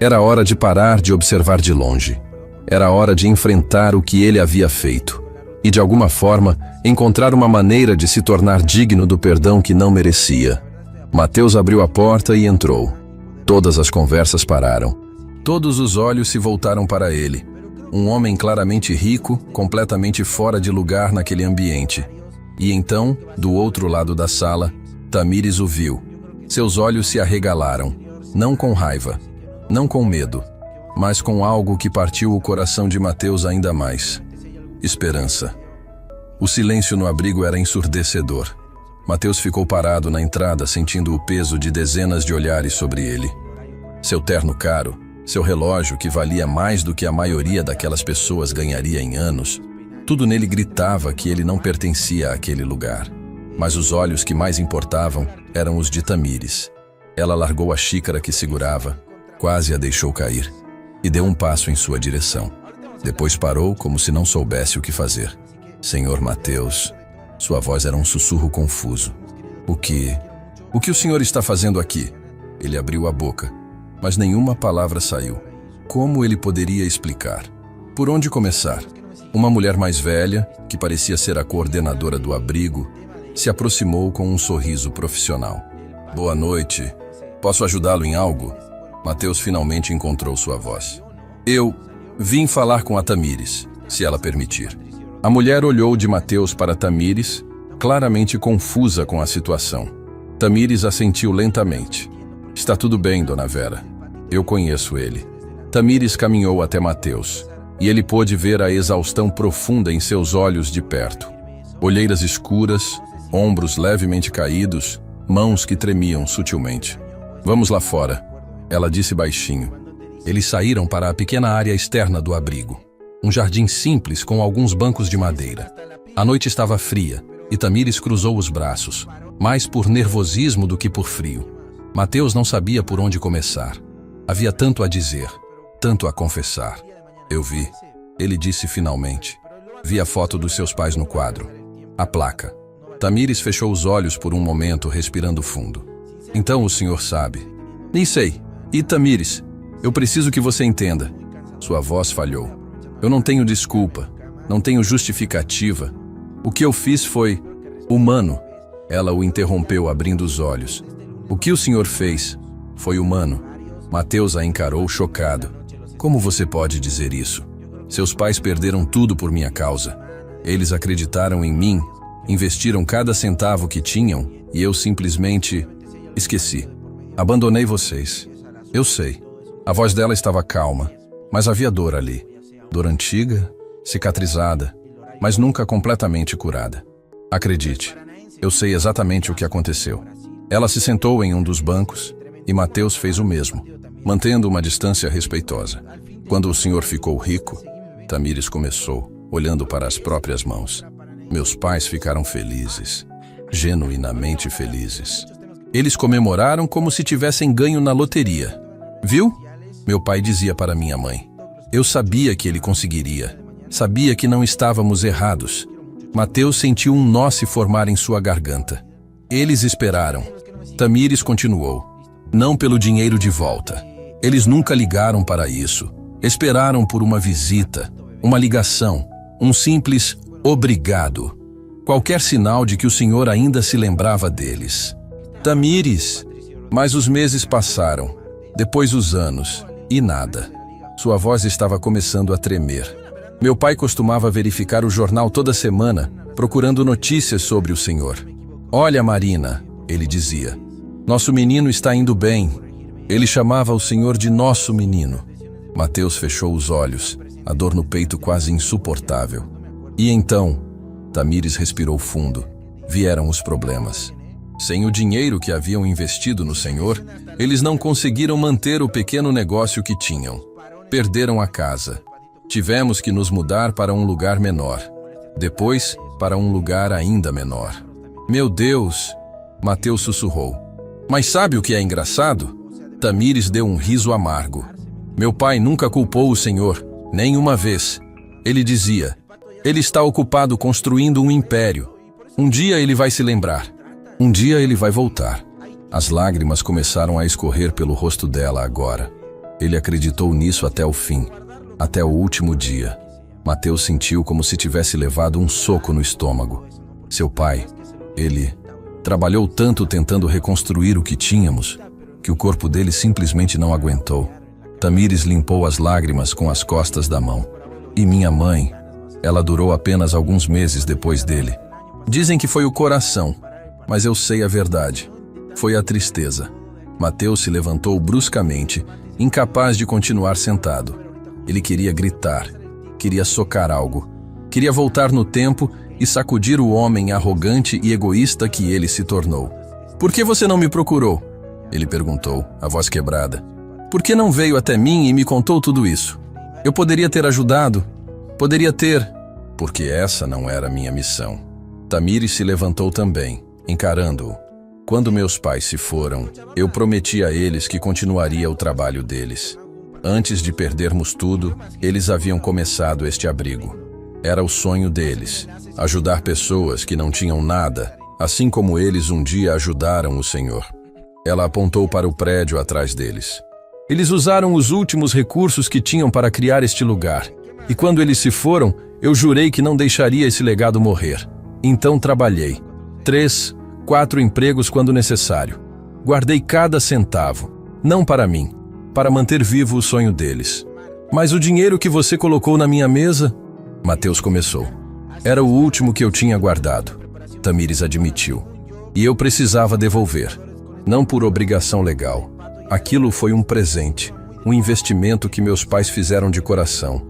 Era hora de parar de observar de longe. Era hora de enfrentar o que ele havia feito e, de alguma forma, encontrar uma maneira de se tornar digno do perdão que não merecia. Mateus abriu a porta e entrou. Todas as conversas pararam. Todos os olhos se voltaram para ele. Um homem claramente rico, completamente fora de lugar naquele ambiente. E então, do outro lado da sala, Tamires o viu. Seus olhos se arregalaram, não com raiva, não com medo, mas com algo que partiu o coração de Mateus ainda mais. Esperança. O silêncio no abrigo era ensurdecedor. Mateus ficou parado na entrada, sentindo o peso de dezenas de olhares sobre ele. Seu terno caro, seu relógio que valia mais do que a maioria daquelas pessoas ganharia em anos, tudo nele gritava que ele não pertencia àquele lugar. Mas os olhos que mais importavam eram os de Tamires. Ela largou a xícara que segurava, quase a deixou cair, e deu um passo em sua direção. Depois parou como se não soubesse o que fazer. Senhor Mateus, sua voz era um sussurro confuso. O que o senhor está fazendo aqui? Ele abriu a boca, mas nenhuma palavra saiu. Como ele poderia explicar? Por onde começar? Uma mulher mais velha, que parecia ser a coordenadora do abrigo, se aproximou com um sorriso profissional. Boa noite. Posso ajudá-lo em algo? Mateus finalmente encontrou sua voz. Eu vim falar com a Tamires, se ela permitir. A mulher olhou de Mateus para Tamires, claramente confusa com a situação. Tamires assentiu lentamente. Está tudo bem, dona Vera. Eu conheço ele. Tamires caminhou até Mateus, e ele pôde ver a exaustão profunda em seus olhos de perto. Olheiras escuras, ombros levemente caídos, mãos que tremiam sutilmente. Vamos lá fora, ela disse baixinho. Eles saíram para a pequena área externa do abrigo. Um jardim simples com alguns bancos de madeira. A noite estava fria e Tamires cruzou os braços, mais por nervosismo do que por frio. Mateus não sabia por onde começar. Havia tanto a dizer, tanto a confessar. Eu vi, ele disse finalmente. Vi a foto dos seus pais no quadro. A placa. Tamires fechou os olhos por um momento, respirando fundo. Então o senhor sabe. Nem sei. E Tamires, eu preciso que você entenda. Sua voz falhou. Eu não tenho desculpa, não tenho justificativa. O que eu fiz foi humano. Ela o interrompeu, abrindo os olhos. O que o senhor fez foi humano. Mateus a encarou chocado. Como você pode dizer isso? Seus pais perderam tudo por minha causa. Eles acreditaram em mim, investiram cada centavo que tinham e eu simplesmente esqueci. Abandonei vocês. Eu sei. A voz dela estava calma, mas havia dor ali. Dor antiga, cicatrizada, mas nunca completamente curada. Acredite, eu sei exatamente o que aconteceu. Ela se sentou em um dos bancos e Mateus fez o mesmo, mantendo uma distância respeitosa. Quando o senhor ficou rico, Tamires começou, olhando para as próprias mãos. Meus pais ficaram felizes, genuinamente felizes. Eles comemoraram como se tivessem ganho na loteria. Viu? Meu pai dizia para minha mãe. Eu sabia que ele conseguiria. Sabia que não estávamos errados. Mateus sentiu um nó se formar em sua garganta. Eles esperaram. Tamires continuou. Não pelo dinheiro de volta. Eles nunca ligaram para isso. Esperaram por uma visita, uma ligação, um simples obrigado. Qualquer sinal de que o senhor ainda se lembrava deles. Tamires! Mas os meses passaram. Depois os anos. E nada. Sua voz estava começando a tremer. Meu pai costumava verificar o jornal toda semana, procurando notícias sobre o senhor. Olha, Marina, ele dizia. Nosso menino está indo bem. Ele chamava o senhor de nosso menino. Mateus fechou os olhos, a dor no peito quase insuportável. E então, Tamires respirou fundo. Vieram os problemas. Sem o dinheiro que haviam investido no senhor, eles não conseguiram manter o pequeno negócio que tinham. Perderam a casa. Tivemos que nos mudar para um lugar menor. Depois, para um lugar ainda menor. Meu Deus! Mateus sussurrou. Mas sabe o que é engraçado? Tamires deu um riso amargo. Meu pai nunca culpou o Senhor, nem uma vez. Ele dizia, ele está ocupado construindo um império. Um dia ele vai se lembrar. Um dia ele vai voltar. As lágrimas começaram a escorrer pelo rosto dela agora. Ele acreditou nisso até o fim, até o último dia. Mateus sentiu como se tivesse levado um soco no estômago. Seu pai, ele trabalhou tanto tentando reconstruir o que tínhamos, que o corpo dele simplesmente não aguentou. Tamires limpou as lágrimas com as costas da mão. E minha mãe, ela durou apenas alguns meses depois dele. Dizem que foi o coração, mas eu sei a verdade. Foi a tristeza. Mateus se levantou bruscamente, incapaz de continuar sentado. Ele queria gritar, queria socar algo, queria voltar no tempo e sacudir o homem arrogante e egoísta que ele se tornou. Por que você não me procurou? Ele perguntou, a voz quebrada. Por que não veio até mim e me contou tudo isso? Eu poderia ter ajudado, poderia ter... Porque essa não era minha missão. Tamires se levantou também, encarando-o. Quando meus pais se foram, eu prometi a eles que continuaria o trabalho deles. Antes de perdermos tudo, eles haviam começado este abrigo. Era o sonho deles, ajudar pessoas que não tinham nada, assim como eles um dia ajudaram o Senhor. Ela apontou para o prédio atrás deles. Eles usaram os últimos recursos que tinham para criar este lugar. E quando eles se foram, eu jurei que não deixaria esse legado morrer. Então trabalhei. 3, 4 empregos quando necessário. Guardei cada centavo. Não para mim, para manter vivo o sonho deles. Mas o dinheiro que você colocou na minha mesa... Mateus começou. Era o último que eu tinha guardado. Tamires admitiu. E eu precisava devolver. Não por obrigação legal. Aquilo foi um presente, um investimento que meus pais fizeram de coração.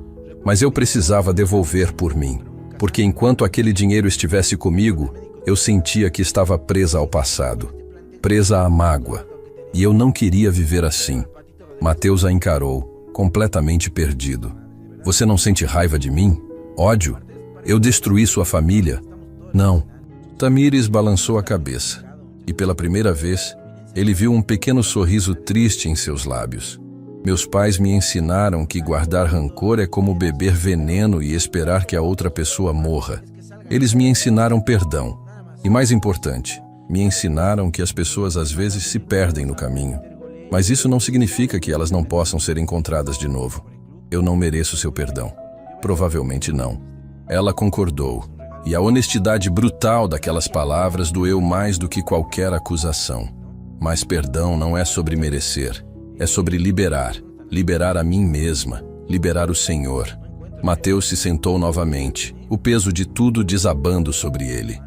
Mas eu precisava devolver por mim. Porque enquanto aquele dinheiro estivesse comigo, eu sentia que estava presa ao passado. Presa à mágoa. E eu não queria viver assim. Mateus a encarou, completamente perdido. Você não sente raiva de mim? Ódio? Eu destruí sua família? Não. Tamires balançou a cabeça. E pela primeira vez, ele viu um pequeno sorriso triste em seus lábios. Meus pais me ensinaram que guardar rancor é como beber veneno e esperar que a outra pessoa morra. Eles me ensinaram perdão. E mais importante, me ensinaram que as pessoas às vezes se perdem no caminho. Mas isso não significa que elas não possam ser encontradas de novo. Eu não mereço seu perdão. Provavelmente não. Ela concordou. E a honestidade brutal daquelas palavras doeu mais do que qualquer acusação. Mas perdão não é sobre merecer. É sobre liberar. Liberar a mim mesma. Liberar o Senhor. Mateus se sentou novamente, o peso de tudo desabando sobre ele.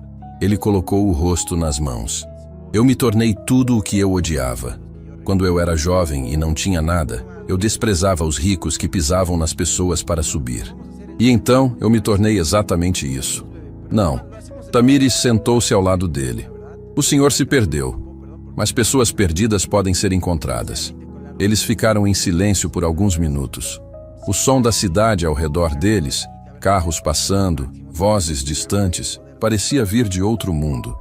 Ele colocou o rosto nas mãos. Eu me tornei tudo o que eu odiava. Quando eu era jovem e não tinha nada, eu desprezava os ricos que pisavam nas pessoas para subir. E então eu me tornei exatamente isso. Não. Tamires sentou-se ao lado dele. O senhor se perdeu, mas pessoas perdidas podem ser encontradas. Eles ficaram em silêncio por alguns minutos. O som da cidade ao redor deles, carros passando, vozes distantes, parecia vir de outro mundo.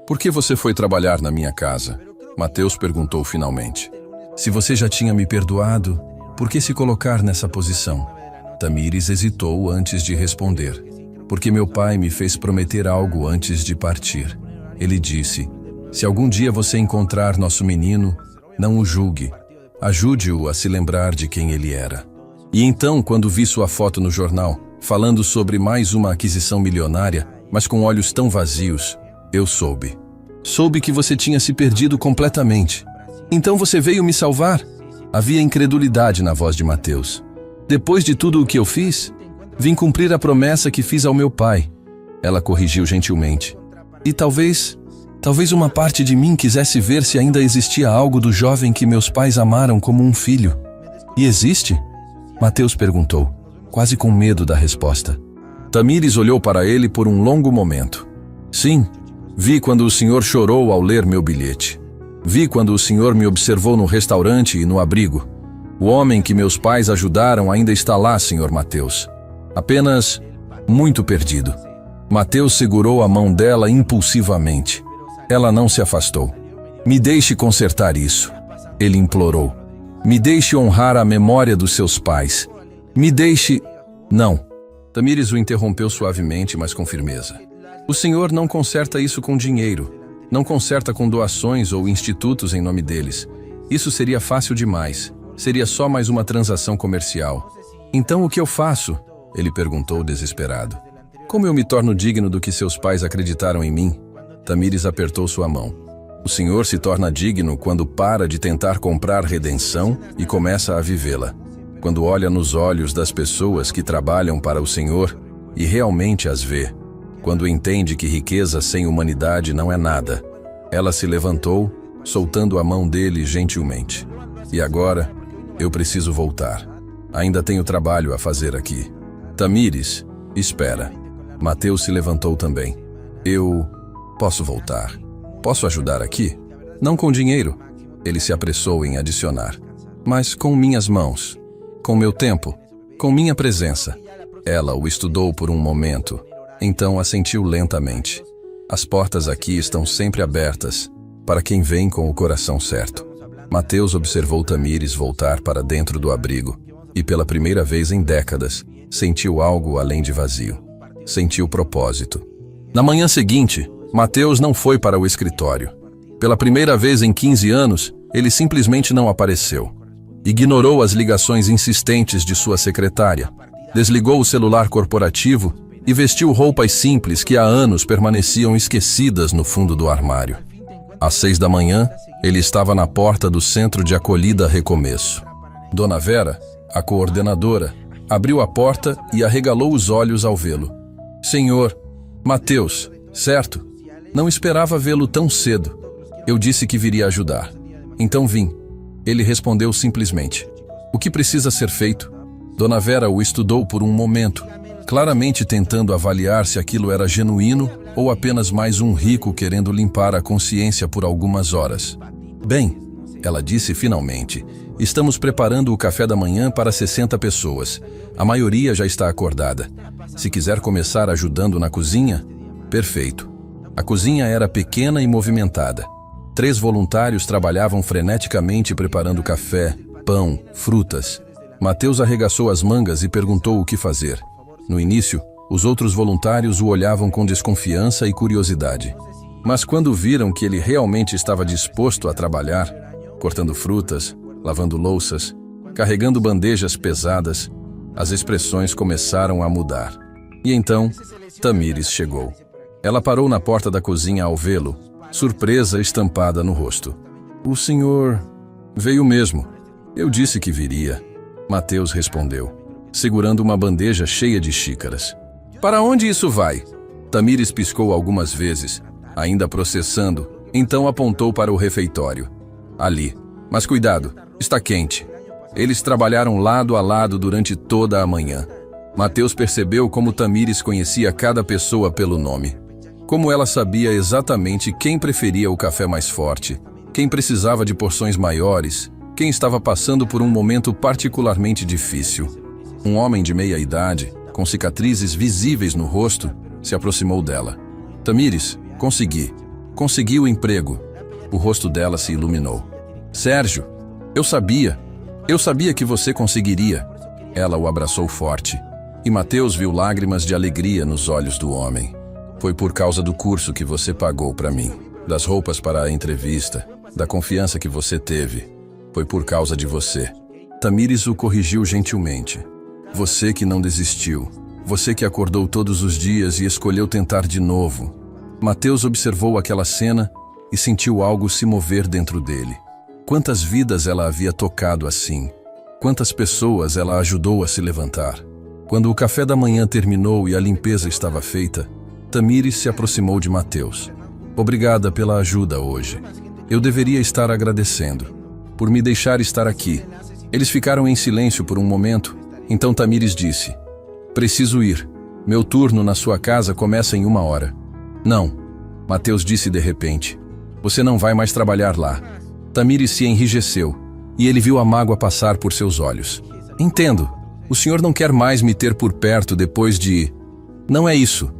Por que você foi trabalhar na minha casa? Mateus perguntou finalmente. Se você já tinha me perdoado, por que se colocar nessa posição? Tamires hesitou antes de responder. Porque meu pai me fez prometer algo antes de partir. Ele disse, se algum dia você encontrar nosso menino, não o julgue. Ajude-o a se lembrar de quem ele era. E então, quando vi sua foto no jornal, falando sobre mais uma aquisição milionária, mas com olhos tão vazios, eu soube. Soube que você tinha se perdido completamente. Então você veio me salvar? Havia incredulidade na voz de Mateus. Depois de tudo o que eu fiz, vim cumprir a promessa que fiz ao meu pai. Ela corrigiu gentilmente. E talvez uma parte de mim quisesse ver se ainda existia algo do jovem que meus pais amaram como um filho. E existe? Mateus perguntou, quase com medo da resposta. Tamires olhou para ele por um longo momento. Sim, vi quando o senhor chorou ao ler meu bilhete. Vi quando o senhor me observou no restaurante e no abrigo. O homem que meus pais ajudaram ainda está lá, senhor Mateus. Apenas muito perdido. Mateus segurou a mão dela impulsivamente. Ela não se afastou. Me deixe consertar isso, ele implorou. Me deixe honrar a memória dos seus pais. Me deixe... Não. Tamires o interrompeu suavemente, mas com firmeza. O senhor não conserta isso com dinheiro. Não conserta com doações ou institutos em nome deles. Isso seria fácil demais. Seria só mais uma transação comercial. Então o que eu faço? Ele perguntou desesperado. Como eu me torno digno do que seus pais acreditaram em mim? Tamires apertou sua mão. O senhor se torna digno quando para de tentar comprar redenção e começa a vivê-la. Quando olha nos olhos das pessoas que trabalham para o senhor e realmente as vê. Quando entende que riqueza sem humanidade não é nada. Ela se levantou, soltando a mão dele gentilmente. E agora, eu preciso voltar. Ainda tenho trabalho a fazer aqui. Tamires, espera. Mateus se levantou também. Eu posso voltar. Posso ajudar aqui? Não com dinheiro. Ele se apressou em adicionar. Mas com minhas mãos. Com meu tempo. Com minha presença. Ela o estudou por um momento. Então assentiu lentamente. As portas aqui estão sempre abertas, para quem vem com o coração certo. Mateus observou Tamires voltar para dentro do abrigo, e pela primeira vez em décadas, sentiu algo além de vazio. Sentiu propósito. Na manhã seguinte, Mateus não foi para o escritório. Pela primeira vez em 15 anos, ele simplesmente não apareceu. Ignorou as ligações insistentes de sua secretária, desligou o celular corporativo e vestiu roupas simples que há anos permaneciam esquecidas no fundo do armário. Às 6 da manhã, ele estava na porta do Centro de Acolhida Recomeço. Dona Vera, a coordenadora, abriu a porta e arregalou os olhos ao vê-lo. Senhor, Mateus, certo? Não esperava vê-lo tão cedo. Eu disse que viria ajudar. Então vim. Ele respondeu simplesmente. O que precisa ser feito? Dona Vera o estudou por um momento, claramente tentando avaliar se aquilo era genuíno ou apenas mais um rico querendo limpar a consciência por algumas horas. Bem, ela disse finalmente, estamos preparando o café da manhã para 60 pessoas. A maioria já está acordada. Se quiser começar ajudando na cozinha, perfeito. A cozinha era pequena e movimentada. 3 voluntários trabalhavam freneticamente preparando café, pão, frutas. Mateus arregaçou as mangas e perguntou o que fazer. No início, os outros voluntários o olhavam com desconfiança e curiosidade. Mas quando viram que ele realmente estava disposto a trabalhar, cortando frutas, lavando louças, carregando bandejas pesadas, as expressões começaram a mudar. E então, Tamires chegou. Ela parou na porta da cozinha ao vê-lo, surpresa estampada no rosto. O senhor veio mesmo. Eu disse que viria. Mateus respondeu, segurando uma bandeja cheia de xícaras. Para onde isso vai? Tamires piscou algumas vezes, ainda processando, então apontou para o refeitório. Ali. Mas cuidado, está quente. Eles trabalharam lado a lado durante toda a manhã. Mateus percebeu como Tamires conhecia cada pessoa pelo nome. Como ela sabia exatamente quem preferia o café mais forte, quem precisava de porções maiores, quem estava passando por um momento particularmente difícil. Um homem de meia idade, com cicatrizes visíveis no rosto, se aproximou dela. Tamires, consegui. Consegui o emprego. O rosto dela se iluminou. Sérgio, eu sabia que você conseguiria. Ela o abraçou forte. E Mateus viu lágrimas de alegria nos olhos do homem. Foi por causa do curso que você pagou para mim, das roupas para a entrevista, da confiança que você teve. Foi por causa de você. Tamires o corrigiu gentilmente. Você que não desistiu. Você que acordou todos os dias e escolheu tentar de novo. Mateus observou aquela cena e sentiu algo se mover dentro dele. Quantas vidas ela havia tocado assim? Quantas pessoas ela ajudou a se levantar? Quando o café da manhã terminou e a limpeza estava feita, Tamires se aproximou de Mateus. Obrigada pela ajuda hoje. Eu deveria estar agradecendo por me deixar estar aqui. Eles ficaram em silêncio por um momento, então Tamires disse, preciso ir. Meu turno na sua casa começa em 1 hora. Não, Mateus disse de repente. Você não vai mais trabalhar lá. Tamires se enrijeceu, e ele viu a mágoa passar por seus olhos. Entendo. O senhor não quer mais me ter por perto depois de... Não é isso.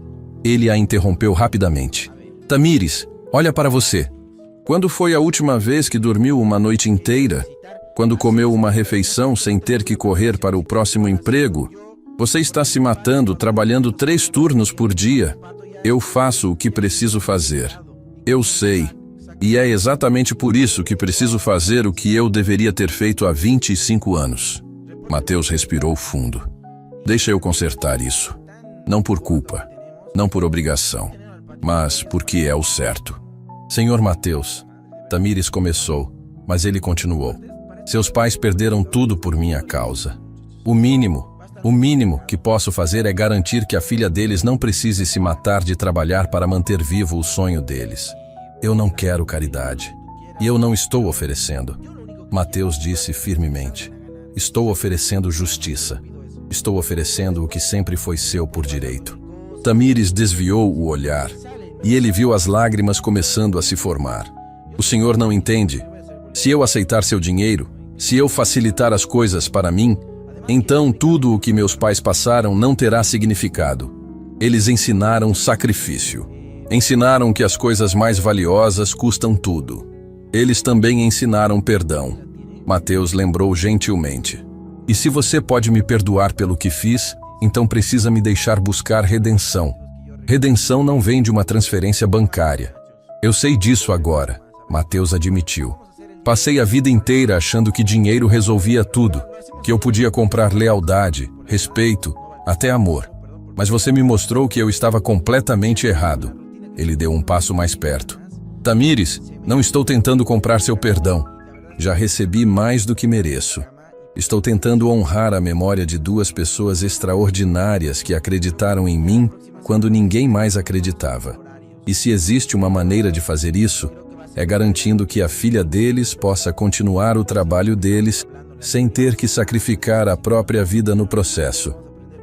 Ele a interrompeu rapidamente. Tamires, Olha para você. Quando foi a última vez que dormiu uma noite inteira? Quando comeu uma refeição sem ter que correr para o próximo emprego? Você está se matando trabalhando 3 turnos por dia. Eu faço o que preciso fazer. Eu sei. E é exatamente por isso que preciso fazer o que eu deveria ter feito há 25 anos. Mateus respirou fundo. Deixa eu consertar isso. Não por culpa, não por obrigação, mas porque é o certo. Senhor Mateus, Tamires começou, mas ele continuou. Seus pais perderam tudo por minha causa. O mínimo que posso fazer é garantir que a filha deles não precise se matar de trabalhar para manter vivo o sonho deles. Eu não quero caridade. E eu não estou oferecendo. Mateus disse firmemente. Estou oferecendo justiça. Estou oferecendo o que sempre foi seu por direito. Tamires desviou o olhar, e ele viu as lágrimas começando a se formar. O senhor não entende? Se eu aceitar seu dinheiro, se eu facilitar as coisas para mim, então tudo o que meus pais passaram não terá significado. Eles ensinaram sacrifício. Ensinaram que as coisas mais valiosas custam tudo. Eles também ensinaram perdão. Mateus lembrou gentilmente. E se você pode me perdoar pelo que fiz, então precisa me deixar buscar redenção. Redenção não vem de uma transferência bancária. Eu sei disso agora, Mateus admitiu. Passei a vida inteira achando que dinheiro resolvia tudo, que eu podia comprar lealdade, respeito, até amor. Mas você me mostrou que eu estava completamente errado. Ele deu um passo mais perto. Tamires, não estou tentando comprar seu perdão. Já recebi mais do que mereço. Estou tentando honrar a memória de 2 pessoas extraordinárias que acreditaram em mim quando ninguém mais acreditava. E se existe uma maneira de fazer isso, é garantindo que a filha deles possa continuar o trabalho deles sem ter que sacrificar a própria vida no processo.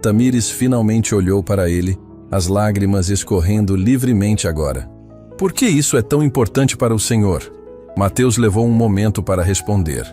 Tamires finalmente olhou para ele, as lágrimas escorrendo livremente agora. Por que isso é tão importante para o Senhor? Mateus levou um momento para responder.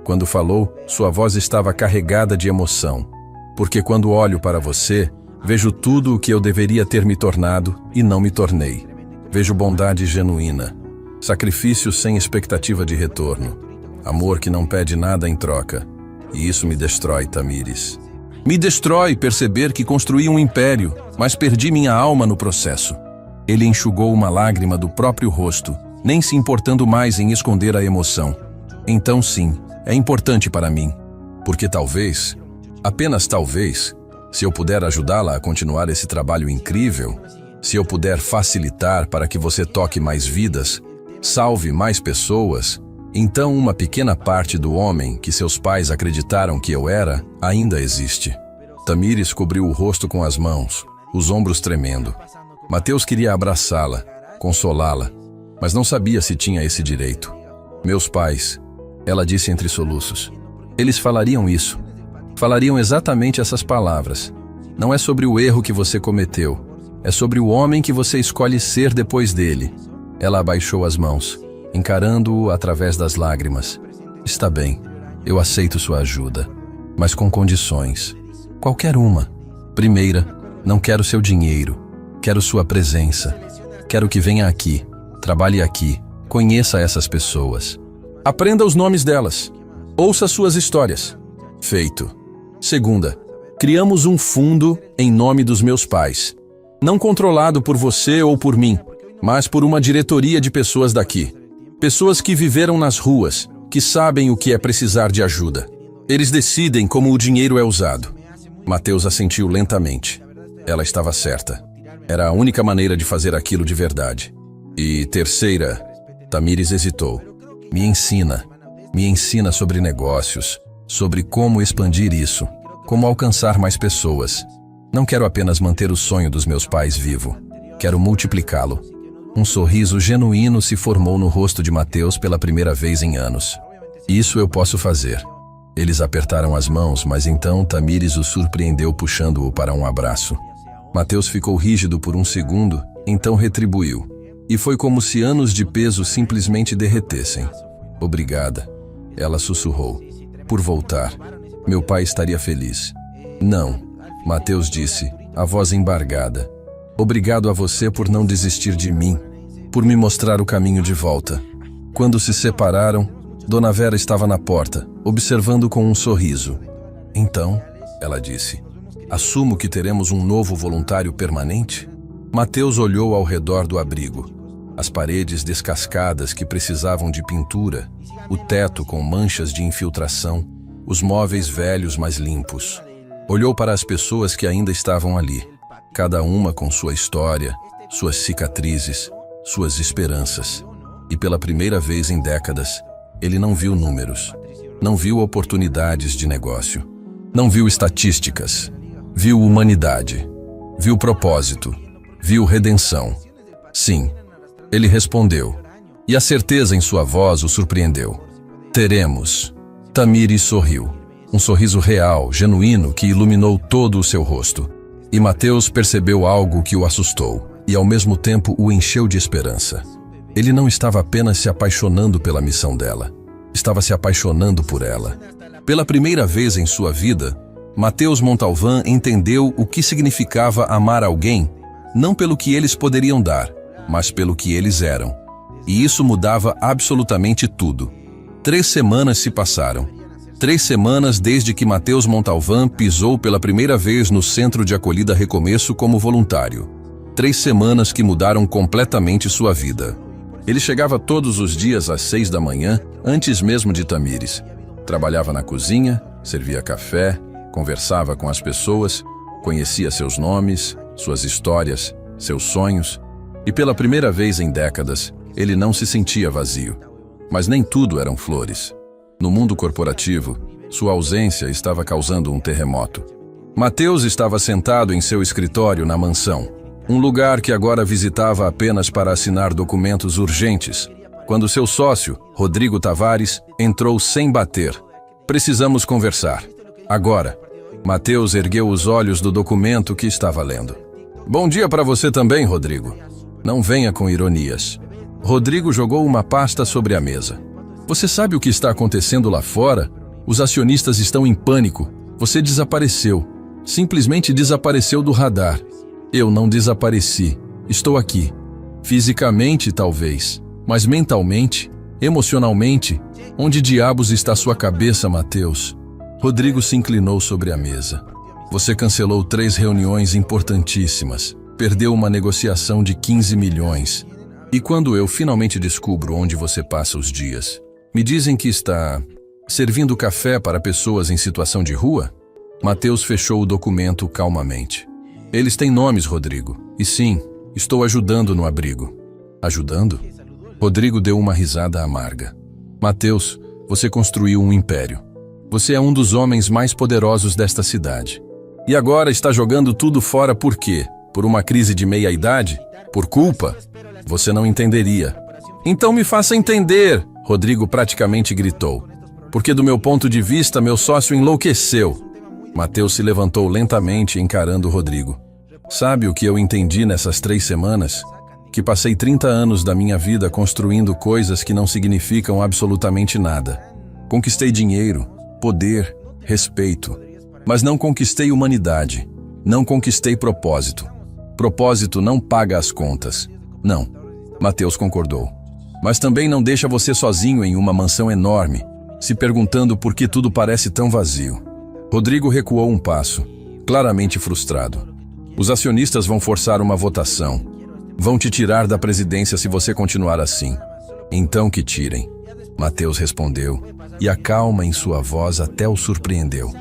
Quando falou, sua voz estava carregada de emoção. Porque quando olho para você, vejo tudo o que eu deveria ter me tornado e não me tornei. Vejo bondade genuína, sacrifício sem expectativa de retorno, amor que não pede nada em troca. E isso me destrói, Tamires. Me destrói perceber que construí um império, mas perdi minha alma no processo. Ele enxugou uma lágrima do próprio rosto, nem se importando mais em esconder a emoção. Então sim, é importante para mim, porque talvez, apenas talvez, se eu puder ajudá-la a continuar esse trabalho incrível, se eu puder facilitar para que você toque mais vidas, salve mais pessoas, então uma pequena parte do homem que seus pais acreditaram que eu era, ainda existe. Tamires cobriu o rosto com as mãos, os ombros tremendo. Mateus queria abraçá-la, consolá-la, mas não sabia se tinha esse direito. Meus pais, ela disse entre soluços. Eles falariam isso. Falariam exatamente essas palavras. Não é sobre o erro que você cometeu. É sobre o homem que você escolhe ser depois dele. Ela abaixou as mãos, encarando-o através das lágrimas. Está bem, eu aceito sua ajuda, mas com condições. Qualquer uma. Primeira, não quero seu dinheiro. Quero sua presença. Quero que venha aqui, trabalhe aqui, conheça essas pessoas. Aprenda os nomes delas. Ouça suas histórias. Feito. Segunda, criamos um fundo em nome dos meus pais. Não controlado por você ou por mim, mas por uma diretoria de pessoas daqui. Pessoas que viveram nas ruas, que sabem o que é precisar de ajuda. Eles decidem como o dinheiro é usado. Mateus assentiu lentamente. Ela estava certa. Era a única maneira de fazer aquilo de verdade. E terceira, Tamires hesitou. Me ensina sobre negócios, sobre como expandir isso, como alcançar mais pessoas. Não quero apenas manter o sonho dos meus pais vivo, quero multiplicá-lo. Um sorriso genuíno se formou no rosto de Mateus pela primeira vez em anos. Isso eu posso fazer. Eles apertaram as mãos, mas então Tamires o surpreendeu puxando-o para um abraço. Mateus ficou rígido por um segundo, então retribuiu. E foi como se anos de peso simplesmente derretessem. Obrigada, ela sussurrou. Por voltar, meu pai estaria feliz. Não, Mateus disse, a voz embargada. Obrigado a você por não desistir de mim. por me mostrar o caminho de volta. Quando se separaram, Dona Vera estava na porta, observando com um sorriso. Então, ela disse, assumo que teremos um novo voluntário permanente? Mateus olhou ao redor do abrigo. As paredes descascadas que precisavam de pintura, o teto com manchas de infiltração, os móveis velhos mas limpos. Olhou para as pessoas que ainda estavam ali, cada uma com sua história, suas cicatrizes, suas esperanças. E pela primeira vez em décadas, ele não viu números, não viu oportunidades de negócio, não viu estatísticas, viu humanidade, viu propósito, viu redenção. Sim, ele respondeu, e a certeza em sua voz o surpreendeu. Teremos. Tamires sorriu, um sorriso real, genuíno, que iluminou todo o seu rosto. E Mateus percebeu algo que o assustou, e ao mesmo tempo o encheu de esperança. Ele não estava apenas se apaixonando pela missão dela, estava se apaixonando por ela. Pela primeira vez em sua vida, Mateus Montalván entendeu o que significava amar alguém, não pelo que eles poderiam dar, mas pelo que eles eram. E isso mudava absolutamente tudo. 3 semanas se passaram. 3 semanas desde que Mateus Montalván pisou pela primeira vez no Centro de Acolhida Recomeço como voluntário. 3 semanas que mudaram completamente sua vida. Ele chegava todos os dias às 6 da manhã, antes mesmo de Tamires. Trabalhava na cozinha, servia café, conversava com as pessoas, conhecia seus nomes, suas histórias, seus sonhos. E pela primeira vez em décadas, ele não se sentia vazio. Mas nem tudo eram flores. No mundo corporativo, sua ausência estava causando um terremoto. Mateus estava sentado em seu escritório na mansão, um lugar que agora visitava apenas para assinar documentos urgentes, quando seu sócio, Rodrigo Tavares, entrou sem bater. Precisamos conversar. Agora. Mateus ergueu os olhos do documento que estava lendo. Bom dia para você também, Rodrigo. Não venha com ironias. Rodrigo jogou uma pasta sobre a mesa. Você sabe o que está acontecendo lá fora? Os acionistas estão em pânico. Você desapareceu. Simplesmente desapareceu do radar. Eu não desapareci. Estou aqui. Fisicamente, talvez. Mas mentalmente, emocionalmente, onde diabos está sua cabeça, Mateus? Rodrigo se inclinou sobre a mesa. Você cancelou 3 reuniões importantíssimas. Perdeu uma negociação de 15 milhões. E quando eu finalmente descubro onde você passa os dias, me dizem que está servindo café para pessoas em situação de rua? Mateus fechou o documento calmamente. Eles têm nomes, Rodrigo. E sim, estou ajudando no abrigo. Ajudando? Rodrigo deu uma risada amarga. Mateus, você construiu um império. Você é um dos homens mais poderosos desta cidade. E agora está jogando tudo fora por quê? Por uma crise de meia-idade? Por culpa? Você não entenderia. Então me faça entender, Rodrigo praticamente gritou. Porque do meu ponto de vista, meu sócio enlouqueceu. Mateus se levantou lentamente encarando Rodrigo. Sabe o que eu entendi nessas 3 semanas? Que passei 30 anos da minha vida construindo coisas que não significam absolutamente nada. Conquistei dinheiro, poder, respeito. Mas não conquistei humanidade. Não conquistei propósito. Propósito não paga as contas. Não. Mateus concordou. Mas também não deixa você sozinho em uma mansão enorme, se perguntando por que tudo parece tão vazio. Rodrigo recuou um passo, claramente frustrado. Os acionistas vão forçar uma votação. Vão te tirar da presidência se você continuar assim. Então que tirem. Mateus respondeu, e a calma em sua voz até o surpreendeu.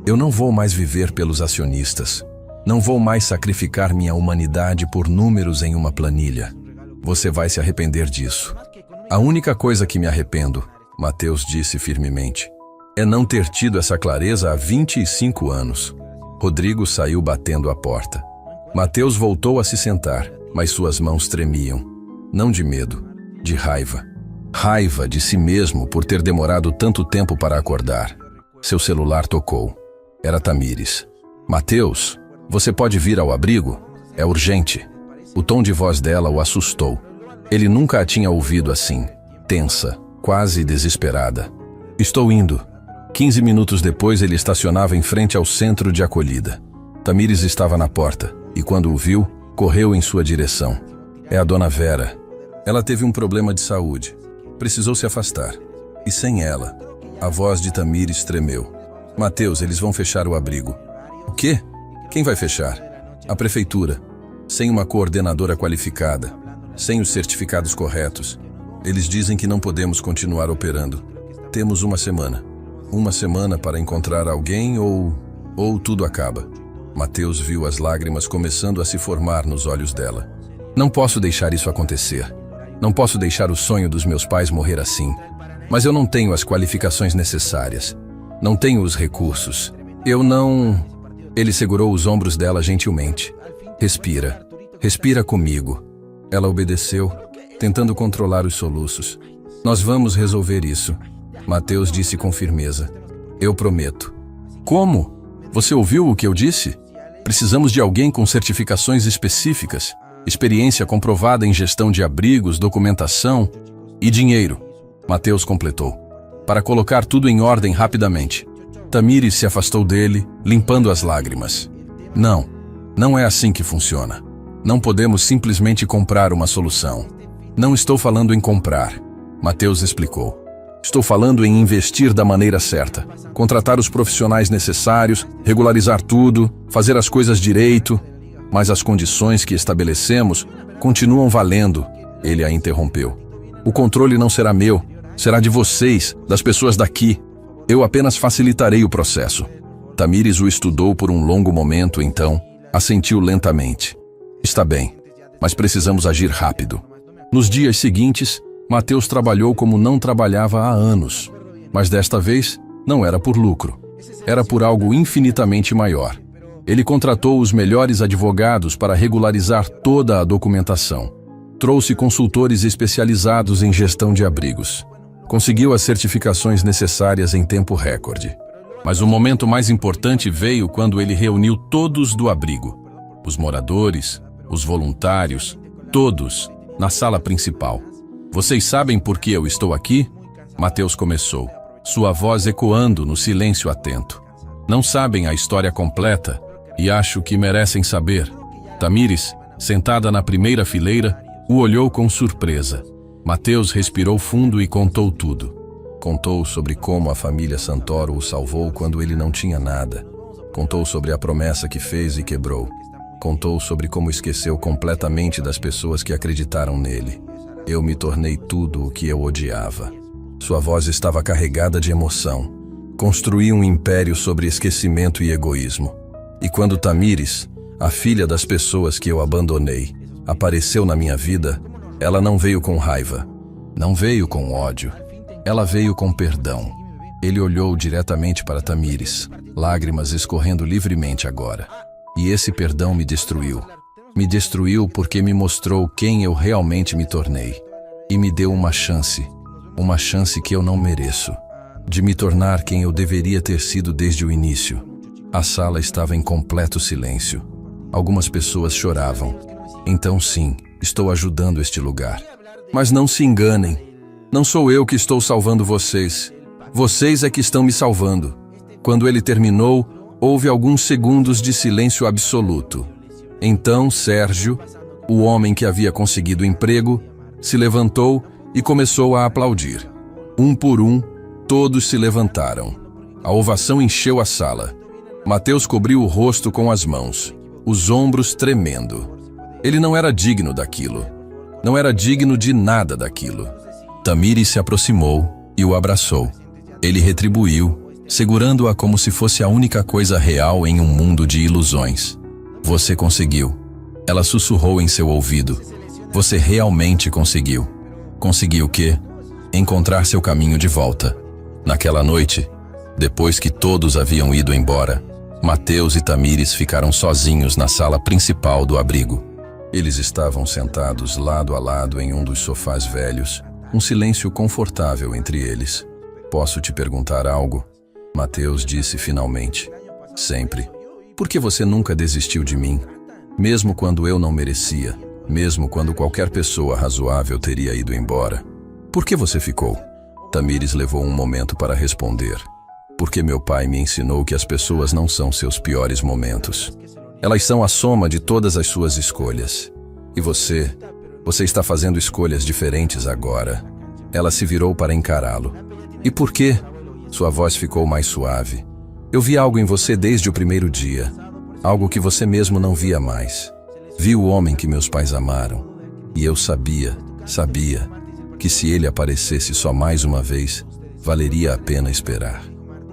Eu não vou mais viver pelos acionistas. Não vou mais sacrificar minha humanidade por números em uma planilha. Você vai se arrepender disso. A única coisa que me arrependo, Mateus disse firmemente, é não ter tido essa clareza há 25 anos. Rodrigo saiu batendo a porta. Mateus voltou a se sentar, mas suas mãos tremiam. Não de medo, de raiva. Raiva de si mesmo por ter demorado tanto tempo para acordar. Seu celular tocou. Era Tamires. Mateus, você pode vir ao abrigo? É urgente. O tom de voz dela o assustou. Ele nunca a tinha ouvido assim, tensa, quase desesperada. Estou indo. 15 minutos depois ele estacionava em frente ao centro de acolhida. Tamires estava na porta e quando o viu, correu em sua direção. É a Dona Vera. Ela teve um problema de saúde. Precisou se afastar. E sem ela, a voz de Tamires tremeu. Mateus, eles vão fechar o abrigo. O quê? Quem vai fechar? A prefeitura. Sem uma coordenadora qualificada. Sem os certificados corretos. Eles dizem que não podemos continuar operando. Temos uma semana. Uma semana para encontrar alguém ou tudo acaba. Mateus viu as lágrimas começando a se formar nos olhos dela. Não posso deixar isso acontecer. Não posso deixar o sonho dos meus pais morrer assim. Mas eu não tenho as qualificações necessárias. Não tenho os recursos. Eu não... Ele segurou os ombros dela gentilmente. Respira. Respira comigo. Ela obedeceu, tentando controlar os soluços. Nós vamos resolver isso. Mateus disse com firmeza. Eu prometo. Como? Você ouviu o que eu disse? Precisamos de alguém com certificações específicas, experiência comprovada em gestão de abrigos, documentação e dinheiro. Mateus completou. Para colocar tudo em ordem rapidamente. Tamires se afastou dele, limpando as lágrimas. Não é assim que funciona. Não podemos simplesmente comprar uma solução. Não estou falando em comprar, Mateus explicou. Estou falando em investir da maneira certa. Contratar os profissionais necessários, regularizar tudo, fazer as coisas direito. Mas as condições que estabelecemos continuam valendo, ele a interrompeu. O controle não será meu, será de vocês, das pessoas daqui. Eu apenas facilitarei o processo. Tamires o estudou por um longo momento, então assentiu lentamente. Está bem, mas precisamos agir rápido. Nos dias seguintes, Mateus trabalhou como não trabalhava há anos. Mas desta vez, não era por lucro. Era por algo infinitamente maior. Ele contratou os melhores advogados para regularizar toda a documentação. Trouxe consultores especializados em gestão de abrigos. Conseguiu as certificações necessárias em tempo recorde. Mas o momento mais importante veio quando ele reuniu todos do abrigo. Os moradores, os voluntários, todos, na sala principal. Vocês sabem por que eu estou aqui? Mateus começou, sua voz ecoando no silêncio atento. Não sabem a história completa e acho que merecem saber. Tamires, sentada na primeira fileira, o olhou com surpresa. Mateus respirou fundo e contou tudo. Contou sobre como a família Santoro o salvou quando ele não tinha nada. Contou sobre a promessa que fez e quebrou. Contou sobre como esqueceu completamente das pessoas que acreditaram nele. Eu me tornei tudo o que eu odiava. Sua voz estava carregada de emoção. Construí um império sobre esquecimento e egoísmo. E quando Tamires, a filha das pessoas que eu abandonei, apareceu na minha vida, ela não veio com raiva. Não veio com ódio. Ela veio com perdão. Ele olhou diretamente para Tamires, lágrimas escorrendo livremente agora. E esse perdão me destruiu. Me destruiu porque me mostrou quem eu realmente me tornei. E me deu uma chance que eu não mereço, de me tornar quem eu deveria ter sido desde o início. A sala estava em completo silêncio. Algumas pessoas choravam. Então sim, estou ajudando este lugar. Mas não se enganem. Não sou eu que estou salvando vocês. Vocês é que estão me salvando. Quando ele terminou, houve alguns segundos de silêncio absoluto. Então Sérgio, o homem que havia conseguido emprego, se levantou e começou a aplaudir. Um por um, todos se levantaram. A ovação encheu a sala. Mateus cobriu o rosto com as mãos, os ombros tremendo. Ele não era digno daquilo. Não era digno de nada daquilo. Tamires se aproximou e o abraçou. Ele retribuiu, segurando-a como se fosse a única coisa real em um mundo de ilusões. Você conseguiu. Ela sussurrou em seu ouvido. Você realmente conseguiu. Conseguiu o quê? Encontrar seu caminho de volta. Naquela noite, depois que todos haviam ido embora, Mateus e Tamires ficaram sozinhos na sala principal do abrigo. Eles estavam sentados lado a lado em um dos sofás velhos, um silêncio confortável entre eles. Posso te perguntar algo? Mateus disse finalmente. Sempre. Por que você nunca desistiu de mim? Mesmo quando eu não merecia, mesmo quando qualquer pessoa razoável teria ido embora. Por que você ficou? Tamires levou um momento para responder. Porque meu pai me ensinou que as pessoas não são seus piores momentos. Elas são a soma de todas as suas escolhas. E Você está fazendo escolhas diferentes agora. Ela se virou para encará-lo. E por quê? Sua voz ficou mais suave. Eu vi algo em você desde o primeiro dia. Algo que você mesmo não via mais. Vi o homem que meus pais amaram. E eu sabia que se ele aparecesse só mais uma vez, valeria a pena esperar.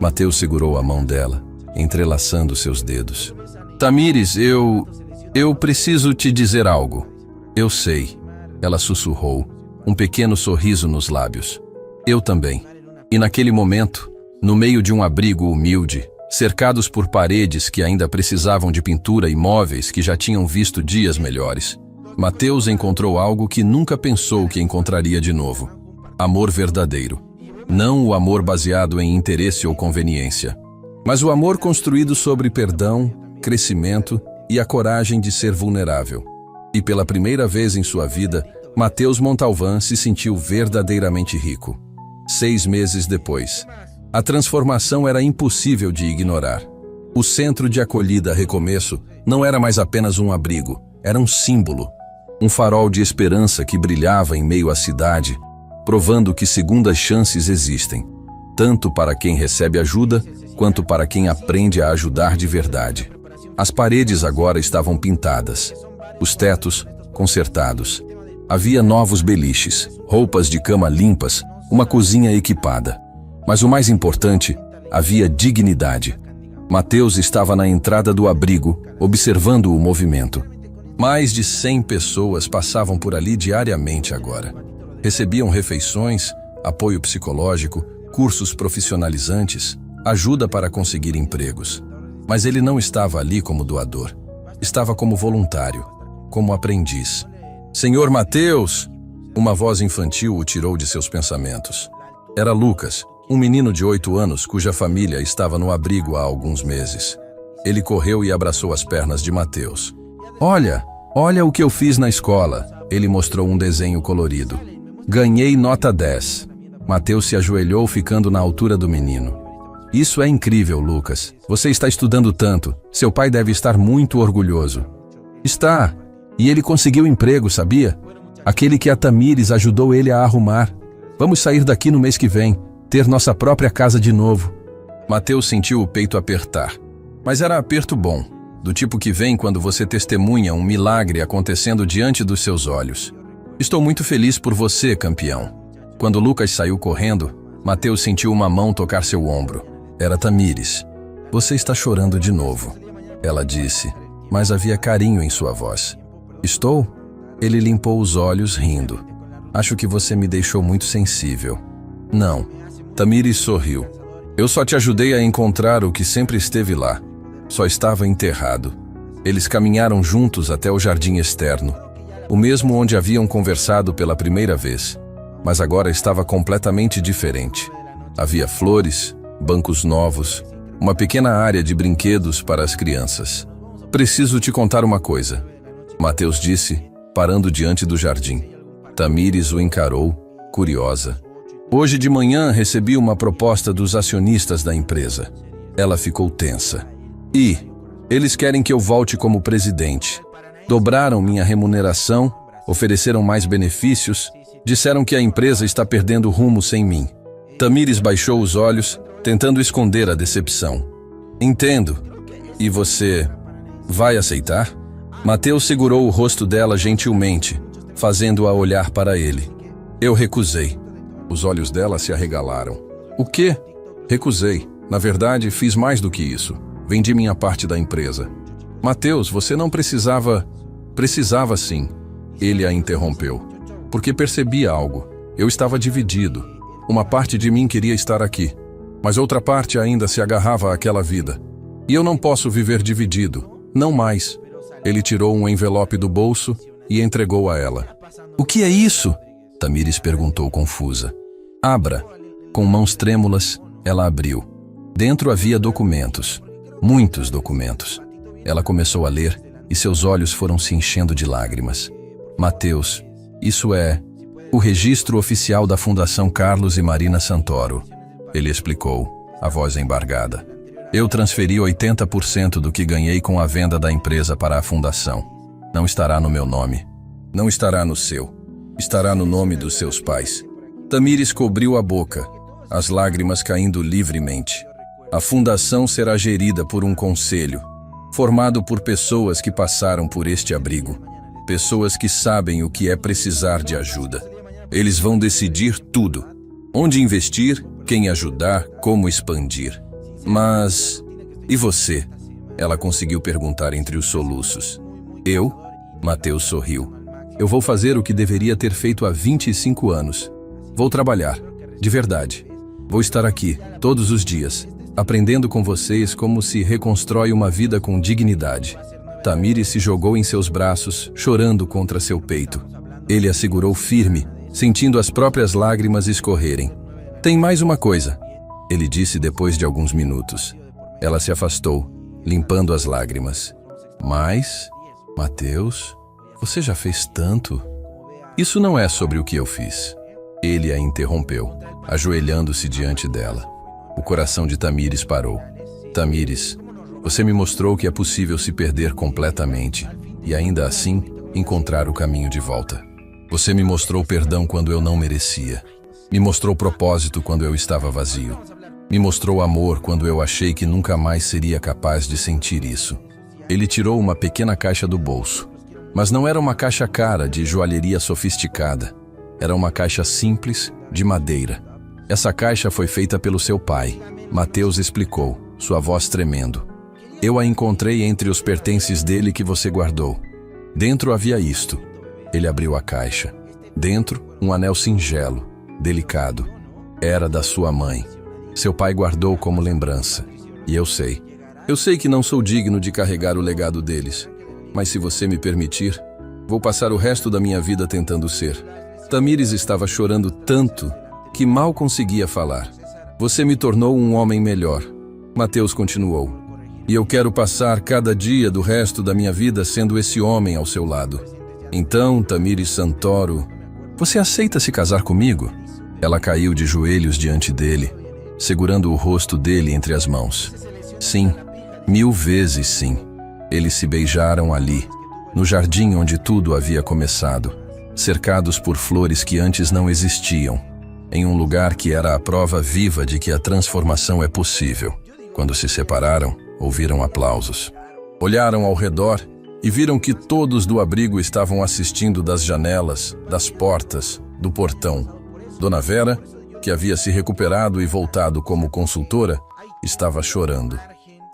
Mateus segurou a mão dela, entrelaçando seus dedos. Tamires, eu preciso te dizer algo. Eu sei. Ela sussurrou, um pequeno sorriso nos lábios. Eu também. E naquele momento, no meio de um abrigo humilde, cercados por paredes que ainda precisavam de pintura e móveis que já tinham visto dias melhores, Mateus encontrou algo que nunca pensou que encontraria de novo. Amor verdadeiro. Não o amor baseado em interesse ou conveniência, mas o amor construído sobre perdão, crescimento e a coragem de ser vulnerável. E pela primeira vez em sua vida, Mateus Montalvan se sentiu verdadeiramente rico. 6 meses depois, a transformação era impossível de ignorar. O centro de acolhida Recomeço não era mais apenas um abrigo, era um símbolo. Um farol de esperança que brilhava em meio à cidade, provando que segundas chances existem, tanto para quem recebe ajuda, quanto para quem aprende a ajudar de verdade. As paredes agora estavam pintadas, os tetos consertados. Havia novos beliches, roupas de cama limpas, uma cozinha equipada. Mas o mais importante, havia dignidade. Mateus estava na entrada do abrigo, observando o movimento. Mais de 100 pessoas passavam por ali diariamente agora. Recebiam refeições, apoio psicológico, cursos profissionalizantes, ajuda para conseguir empregos. Mas ele não estava ali como doador. Estava como voluntário, como aprendiz. Senhor Mateus! Uma voz infantil o tirou de seus pensamentos. Era Lucas, um menino de 8 anos cuja família estava no abrigo há alguns meses. Ele correu e abraçou as pernas de Mateus. Olha o que eu fiz na escola. Ele mostrou um desenho colorido. Ganhei nota 10. Mateus se ajoelhou, ficando na altura do menino. Isso é incrível, Lucas. Você está estudando tanto. Seu pai deve estar muito orgulhoso. Está. E ele conseguiu emprego, sabia? Aquele que a Tamires ajudou ele a arrumar. Vamos sair daqui no mês que vem, ter nossa própria casa de novo. Mateus sentiu o peito apertar. Mas era aperto bom, do tipo que vem quando você testemunha um milagre acontecendo diante dos seus olhos. Estou muito feliz por você, campeão. Quando Lucas saiu correndo, Mateus sentiu uma mão tocar seu ombro. Era Tamires. Você está chorando de novo, ela disse, mas havia carinho em sua voz. Estou? Ele limpou os olhos, rindo. Acho que você me deixou muito sensível. Não. Tamires sorriu. Eu só te ajudei a encontrar o que sempre esteve lá. Só estava enterrado. Eles caminharam juntos até o jardim externo, o mesmo onde haviam conversado pela primeira vez. Mas agora estava completamente diferente. Havia flores, bancos novos, uma pequena área de brinquedos para as crianças. Preciso te contar uma coisa, Mateus disse, parando diante do jardim. Tamires o encarou, curiosa. Hoje de manhã recebi uma proposta dos acionistas da empresa. Ela ficou tensa. E eles querem que eu volte como presidente. Dobraram minha remuneração, ofereceram mais benefícios, disseram que a empresa está perdendo rumo sem mim. Tamires baixou os olhos, tentando esconder a decepção. Entendo. E você vai aceitar? Mateus segurou o rosto dela gentilmente, fazendo-a olhar para ele. Eu recusei. Os olhos dela se arregalaram. O quê? Recusei. Na verdade, fiz mais do que isso. Vendi minha parte da empresa. Mateus, você não precisava... Precisava sim. Ele a interrompeu. Porque percebi algo. Eu estava dividido. Uma parte de mim queria estar aqui, mas outra parte ainda se agarrava àquela vida. E eu não posso viver dividido. Não mais. Ele tirou um envelope do bolso e entregou a ela. O que é isso? Tamires perguntou confusa. Abra. Com mãos trêmulas, ela abriu. Dentro havia documentos. Muitos documentos. Ela começou a ler e seus olhos foram se enchendo de lágrimas. Mateus, isso é o registro oficial da Fundação Carlos e Marina Santoro. Ele explicou, a voz embargada. Eu transferi 80% do que ganhei com a venda da empresa para a fundação. Não estará no meu nome. Não estará no seu. Estará no nome dos seus pais. Tamires cobriu a boca, as lágrimas caindo livremente. A fundação será gerida por um conselho, formado por pessoas que passaram por este abrigo. Pessoas que sabem o que é precisar de ajuda. Eles vão decidir tudo. Onde investir, quem ajudar, como expandir. Mas... e você? Ela conseguiu perguntar entre os soluços. Eu? Mateus sorriu. Eu vou fazer o que deveria ter feito há 25 anos. Vou trabalhar, de verdade. Vou estar aqui, todos os dias, aprendendo com vocês como se reconstrói uma vida com dignidade. Tamires se jogou em seus braços, chorando contra seu peito. Ele a segurou firme, sentindo as próprias lágrimas escorrerem. Tem mais uma coisa, ele disse depois de alguns minutos. Ela se afastou, limpando as lágrimas. Mas, Mateus, você já fez tanto. Isso não é sobre o que eu fiz. Ele a interrompeu, ajoelhando-se diante dela. O coração de Tamires parou. Tamires, você me mostrou que é possível se perder completamente e ainda assim encontrar o caminho de volta. Você me mostrou perdão quando eu não merecia. Me mostrou propósito quando eu estava vazio. Me mostrou amor quando eu achei que nunca mais seria capaz de sentir isso. Ele tirou uma pequena caixa do bolso. Mas não era uma caixa cara de joalheria sofisticada. Era uma caixa simples, de madeira. Essa caixa foi feita pelo seu pai, Mateus explicou, sua voz tremendo. Eu a encontrei entre os pertences dele que você guardou. Dentro havia isto. Ele abriu a caixa. Dentro, um anel singelo, delicado. Era da sua mãe. Seu pai guardou como lembrança. E eu sei que não sou digno de carregar o legado deles. Mas se você me permitir, vou passar o resto da minha vida tentando ser. Tamires estava chorando tanto que mal conseguia falar. Você me tornou um homem melhor. Mateus continuou. E eu quero passar cada dia do resto da minha vida sendo esse homem ao seu lado. Então, Tamires Santoro, você aceita se casar comigo? Ela caiu de joelhos diante dele, segurando o rosto dele entre as mãos. Sim, 1000 vezes sim. Eles se beijaram ali, no jardim onde tudo havia começado, cercados por flores que antes não existiam, em um lugar que era a prova viva de que a transformação é possível. Quando se separaram, ouviram aplausos. Olharam ao redor e viram que todos do abrigo estavam assistindo das janelas, das portas, do portão. Dona Vera, que havia se recuperado e voltado como consultora, estava chorando.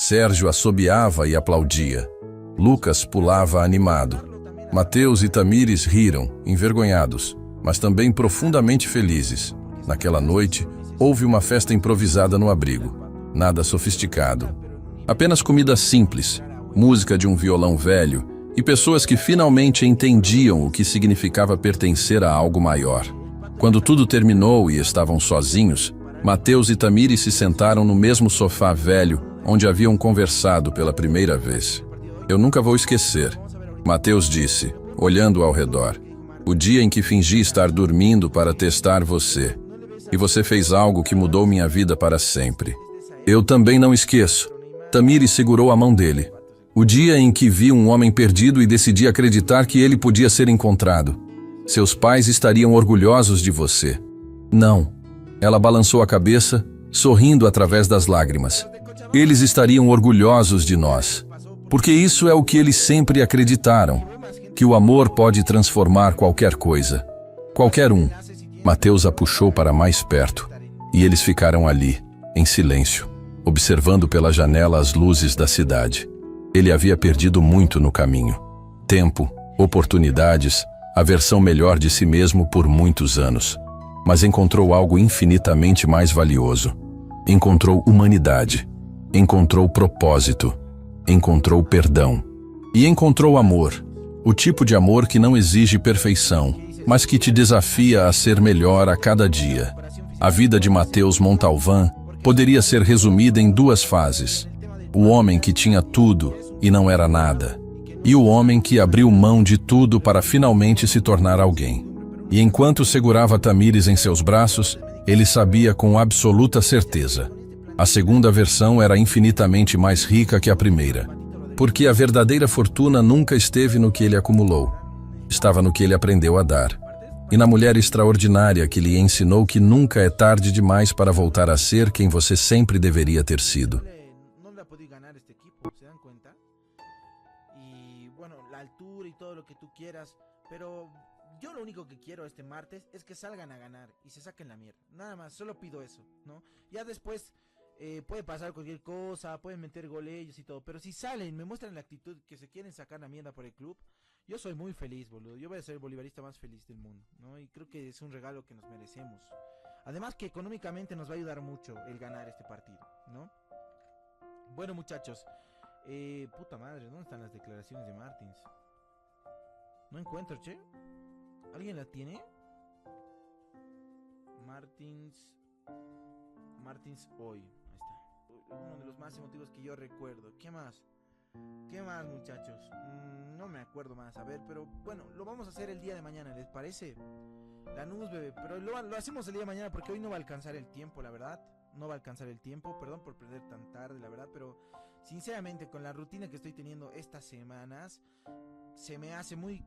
Sérgio assobiava e aplaudia. Lucas pulava animado. Mateus e Tamires riram, envergonhados, mas também profundamente felizes. Naquela noite, houve uma festa improvisada no abrigo. Nada sofisticado. Apenas comida simples, música de um violão velho e pessoas que finalmente entendiam o que significava pertencer a algo maior. Quando tudo terminou e estavam sozinhos, Mateus e Tamires se sentaram no mesmo sofá velho onde haviam conversado pela primeira vez. Eu nunca vou esquecer, Mateus disse, olhando ao redor. O dia em que fingi estar dormindo para testar você. E você fez algo que mudou minha vida para sempre. Eu também não esqueço. Tamires segurou a mão dele. O dia em que vi um homem perdido e decidi acreditar que ele podia ser encontrado. Seus pais estariam orgulhosos de você. Não. Ela balançou a cabeça, sorrindo através das lágrimas. Eles estariam orgulhosos de nós. Porque isso é o que eles sempre acreditaram. Que o amor pode transformar qualquer coisa. Qualquer um. Mateus a puxou para mais perto. E eles ficaram ali, em silêncio, observando pela janela as luzes da cidade. Ele havia perdido muito no caminho. Tempo, oportunidades, a versão melhor de si mesmo por muitos anos. Mas encontrou algo infinitamente mais valioso. Encontrou humanidade. Encontrou propósito. Encontrou perdão. E encontrou amor. O tipo de amor que não exige perfeição, mas que te desafia a ser melhor a cada dia. A vida de Mateus Montalván poderia ser resumida em 2 fases. O homem que tinha tudo e não era nada. E o homem que abriu mão de tudo para finalmente se tornar alguém. E enquanto segurava Tamires em seus braços, ele sabia com absoluta certeza. A segunda versão era infinitamente mais rica que a primeira. Porque a verdadeira fortuna nunca esteve no que ele acumulou, Estava no que ele aprendeu a dar. E na mulher extraordinária que lhe ensinou que nunca é tarde demais para voltar a ser quem você sempre deveria ter sido. No le ha podido ganar este equipo, ¿se dan cuenta? Y bueno, la altura y todo lo que tú quieras, pero yo lo único que quiero este martes es que salgan a ganar y se saquen la mierda. Nada más, solo pido eso, ¿no? Ya después puede pasar cualquier cosa, pueden meter gol ellos y todo, pero si salen, me muestran la actitud que se quieren sacar la mierda por el club, yo soy muy feliz, boludo. Yo voy a ser el bolivarista más feliz del mundo, ¿no? Y creo que es un regalo que nos merecemos. Además que económicamente nos va a ayudar mucho el ganar este partido, ¿no? Bueno, muchachos, puta madre, ¿dónde están las declaraciones de Martins? No encuentro, che. ¿Alguien la tiene? Martins hoy. Ahí está. Uno de los más emotivos que yo recuerdo. ¿Qué más? ¿Qué más, muchachos? No me acuerdo más, a ver, pero bueno, lo vamos a hacer el día de mañana, ¿les parece? Lanús, bebé, pero lo hacemos el día de mañana porque hoy no va a alcanzar el tiempo, la verdad. No va a alcanzar el tiempo, perdón por perder tan tarde, la verdad, pero sinceramente con la rutina que estoy teniendo estas semanas se me hace muy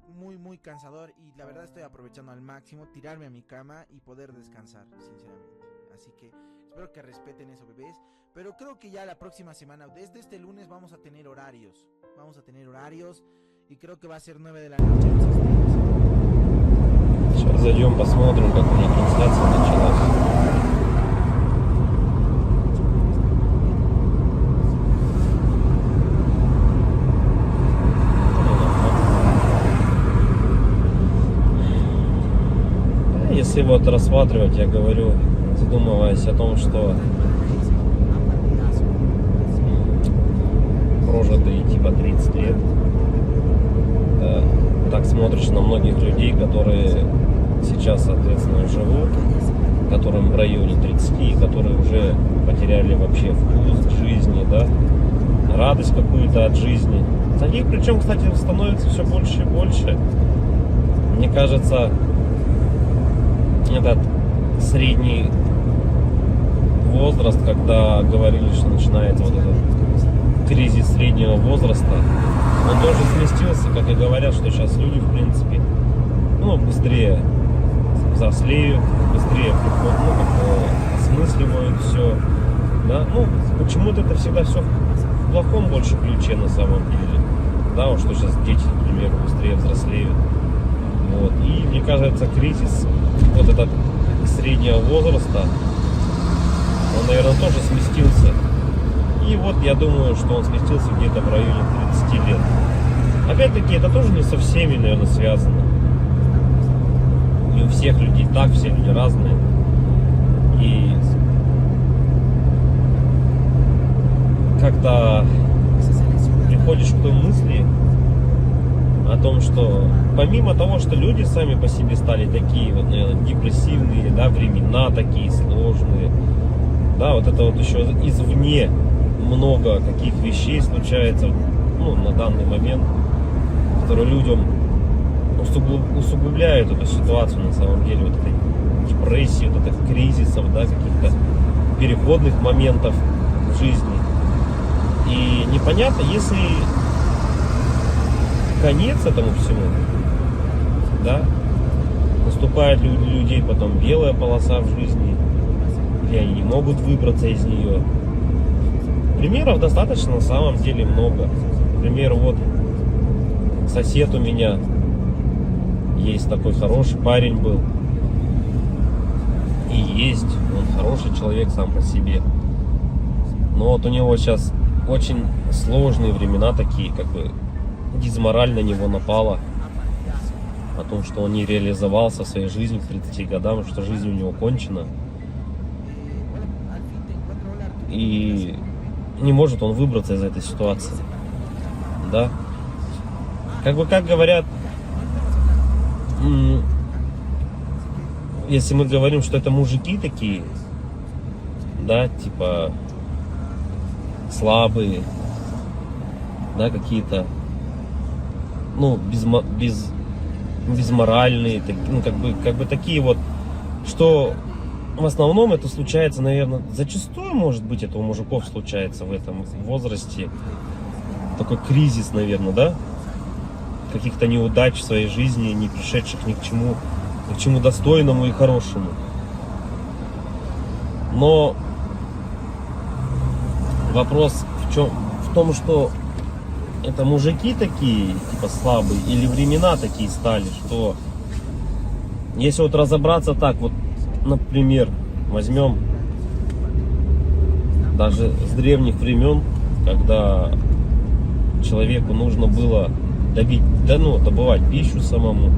cansador y la verdad estoy aprovechando al máximo tirarme a mi cama y poder descansar, sinceramente. Así que espero que respeten eso, bebés. Pero creo que ya la próxima semana, desde este lunes, vamos a tener horarios. Y creo que va a ser 9 de la noche. Сейчас зайдем, посмотрим, как у них трансляция началась. Если вот рассматривать, я говорю, задумываясь о том, что прожитые типа 30 лет, так смотришь на многих людей, которые сейчас, соответственно, живут, которым в районе 30, которые уже потеряли вообще вкус к жизни, да, радость какую-то от жизни. Таких, причем, кстати, становится все больше и больше. Мне кажется, этот средний возраст, когда говорили, что начинается вот этот кризис среднего возраста, он тоже сместился, как и говорят, что сейчас люди, в принципе, быстрее взрослеют, быстрее осмысливают все, да, почему-то это всегда все в плохом больше ключе на самом деле, да, вот что сейчас дети, например, быстрее взрослеют, вот, и мне кажется, кризис вот этот среднего возраста, он, наверное, тоже сместился. И вот я думаю, что он сместился где-то в районе 30 лет. Опять-таки, это тоже не со всеми, наверное, связано. Не у всех людей так, все люди разные. И когда приходишь к той мысли о том, что помимо того, что люди сами по себе стали такие вот, наверное, депрессивные, да, времена такие сложные, да, вот это вот еще извне много каких вещей случается, на данный момент, которые людям усугубляют эту ситуацию на самом деле, вот этой депрессии, вот этих кризисов, да, каких-то переходных моментов в жизни. И непонятно, если конец этому всему, да, наступает у людей потом белая полоса в жизни, и они не могут выбраться из нее. Примеров достаточно на самом деле много. Например, вот сосед у меня есть такой хороший парень был. И есть, он хороший человек сам по себе. Но вот у него сейчас очень сложные времена такие, как бы дизмораль на него напала. О том, что он не реализовался в своей жизни к 30 годам, что жизнь у него кончена. И не может он выбраться из этой ситуации, да, как говорят, если мы говорим, что это мужики такие, да, типа слабые, да, какие-то, безморальные, как бы такие вот, что в основном это случается, наверное, зачастую, может быть, это у мужиков случается в этом возрасте. Такой кризис, наверное, да? каких-то неудач в своей жизни, не пришедших ни к чему достойному и хорошему. Но вопрос в том, что это мужики такие, типа слабые, или времена такие стали, что если вот разобраться так, вот, например, возьмем даже с древних времен, когда человеку нужно было добывать пищу самому,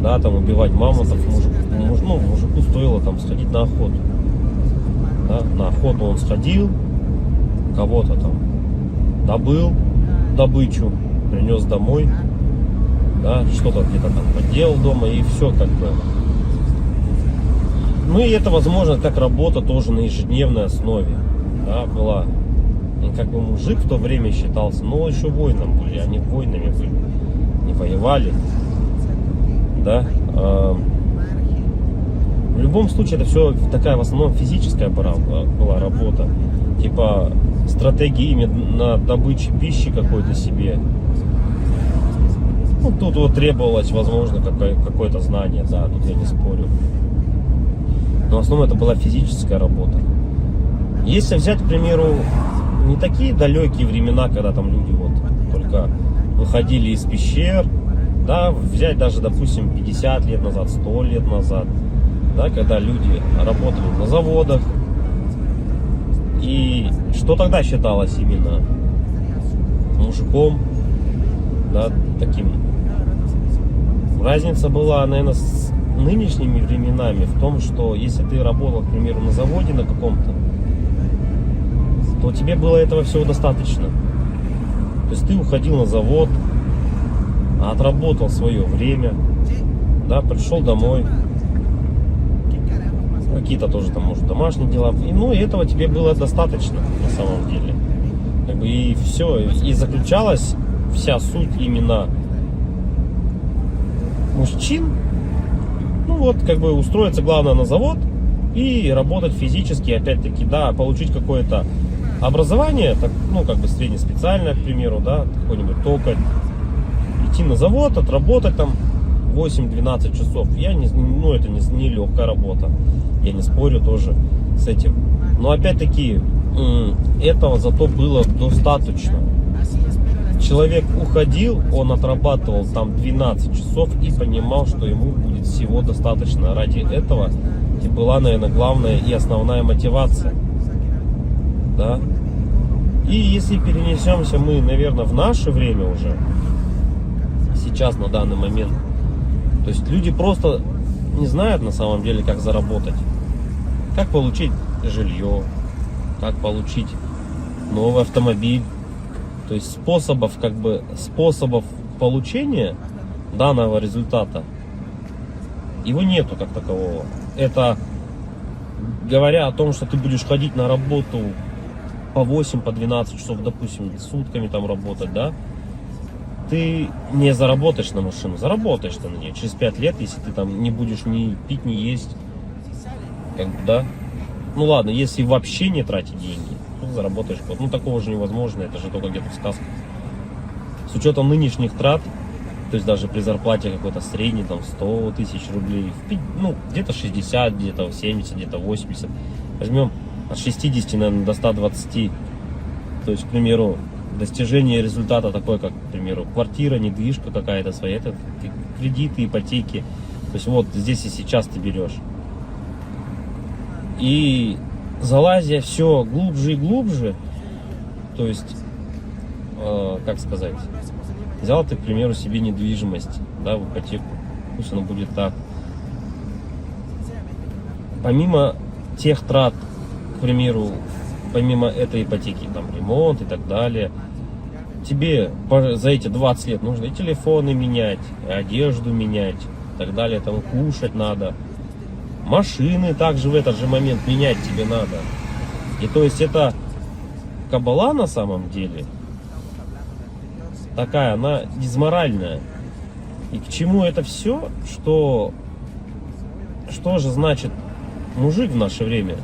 да, там убивать мамонтов, мужику стоило там сходить на охоту. Да, на охоту он сходил, кого-то там добыл добычу, принес домой, да, что-то где-то там поделал дома, и все как бы. Ну и это, возможно, как работа тоже на ежедневной основе, да, была. И как бы мужик в то время считался, но еще воином были, они воинами были, не воевали, да. В любом случае это все такая в основном физическая была работа, типа стратегии именно добычи пищи какой-то себе. Ну, тут вот требовалось, возможно, какое-то знание, да, тут я не спорю. Но в основном это была физическая работа. Если взять, к примеру, не такие далекие времена, когда там люди вот только выходили из пещер, да, взять даже, допустим, 50 лет назад, 100 лет назад, да, когда люди работали на заводах, и что тогда считалось именно мужиком, да, таким. Разница была, наверное, с нынешними временами в том, что если ты работал, к примеру, на заводе на каком-то, то тебе было этого всего достаточно. То есть ты уходил на завод, отработал свое время, да, пришел домой, какие-то тоже там, может, домашние дела, и, ну, и этого тебе было достаточно на самом деле. Как бы и все, и заключалась вся суть именно мужчин, ну вот, как бы устроиться, главное, на завод и работать физически, опять-таки, да, получить какое-то образование, так, ну, как бы среднеспециальное, к примеру, да, какой-нибудь токарь, идти на завод, отработать там 8-12 часов. Ну, это не легкая работа, я не спорю тоже с этим. Но опять-таки, этого зато было достаточно. Человек уходил, он отрабатывал там 12 часов и понимал, что ему будет всего достаточно. Ради этого и была, наверное, главная и основная мотивация. Да? И если перенесемся мы, наверное, в наше время уже, сейчас, на данный момент, то есть люди просто не знают на самом деле, как заработать, как получить жилье, как получить новый автомобиль. То есть способов получения данного результата его нету как такового. Это говоря о том, что ты будешь ходить на работу по 8, по 12 часов, допустим, сутками там работать, да, ты не заработаешь на машину, заработаешь ты на нее через 5 лет, если ты там не будешь ни пить, ни есть, как бы, да. Ну ладно, если вообще не тратить деньги, то заработаешь. Ну такого же невозможно, это же только где-то в сказках. С учетом нынешних трат, то есть даже при зарплате какой-то средней, там 100 тысяч рублей, ну где-то 60, где-то 70, где-то 80, возьмем от 60, наверное, до 120, то есть, к примеру, достижение результата такой, как, к примеру, квартира, недвижка какая-то своя, это кредиты, ипотеки, то есть вот здесь и сейчас ты берешь. И залазя все глубже и глубже, то есть, как сказать, взял ты, к примеру, себе недвижимость, да, в ипотеку, пусть оно будет так. Помимо тех трат, к примеру, помимо этой ипотеки, там, ремонт и так далее, тебе за эти 20 лет нужно и телефоны менять, и одежду менять, и так далее, там, кушать надо. Машины также в этот же момент менять тебе надо. И то есть это кабала на самом деле такая, она дизморальная. И к чему это все? Что же значит мужик в наше время,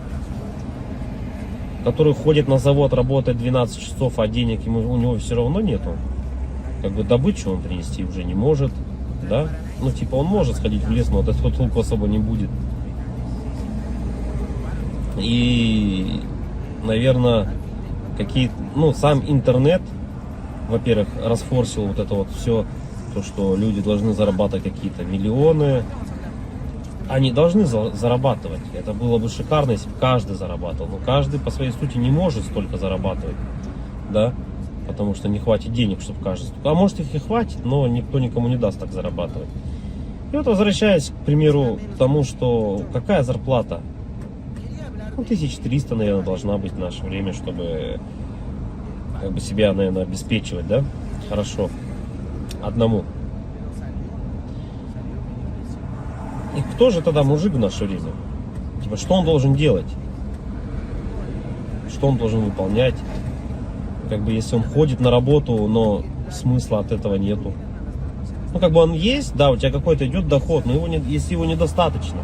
который ходит на завод, работает 12 часов, а денег у него все равно нету? как бы добычу он принести уже не может, да? Ну, типа, он может сходить в лес, но от этого толку особо не будет. И, наверное, сам интернет, во-первых, расфорсил вот это вот все, то, что люди должны зарабатывать какие-то миллионы. Они должны зарабатывать. Это было бы шикарно, если бы каждый зарабатывал. Но каждый по своей сути не может столько зарабатывать, да? Потому что не хватит денег, чтобы каждый... А может их и хватит, но никто никому не даст так зарабатывать. И вот возвращаясь, к примеру, к тому, что какая зарплата? 1300, наверное, должна быть в наше время, чтобы как бы себя, наверное, обеспечивать, да? Хорошо. Одному. И кто же тогда мужик в наше время? Типа, что он должен делать? Что он должен выполнять? Как бы, если он ходит на работу, но смысла от этого нету. Ну, как бы он есть, да, у тебя какой-то идет доход, но если его недостаточно.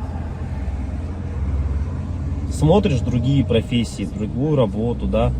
Смотришь другие профессии, другую работу, да,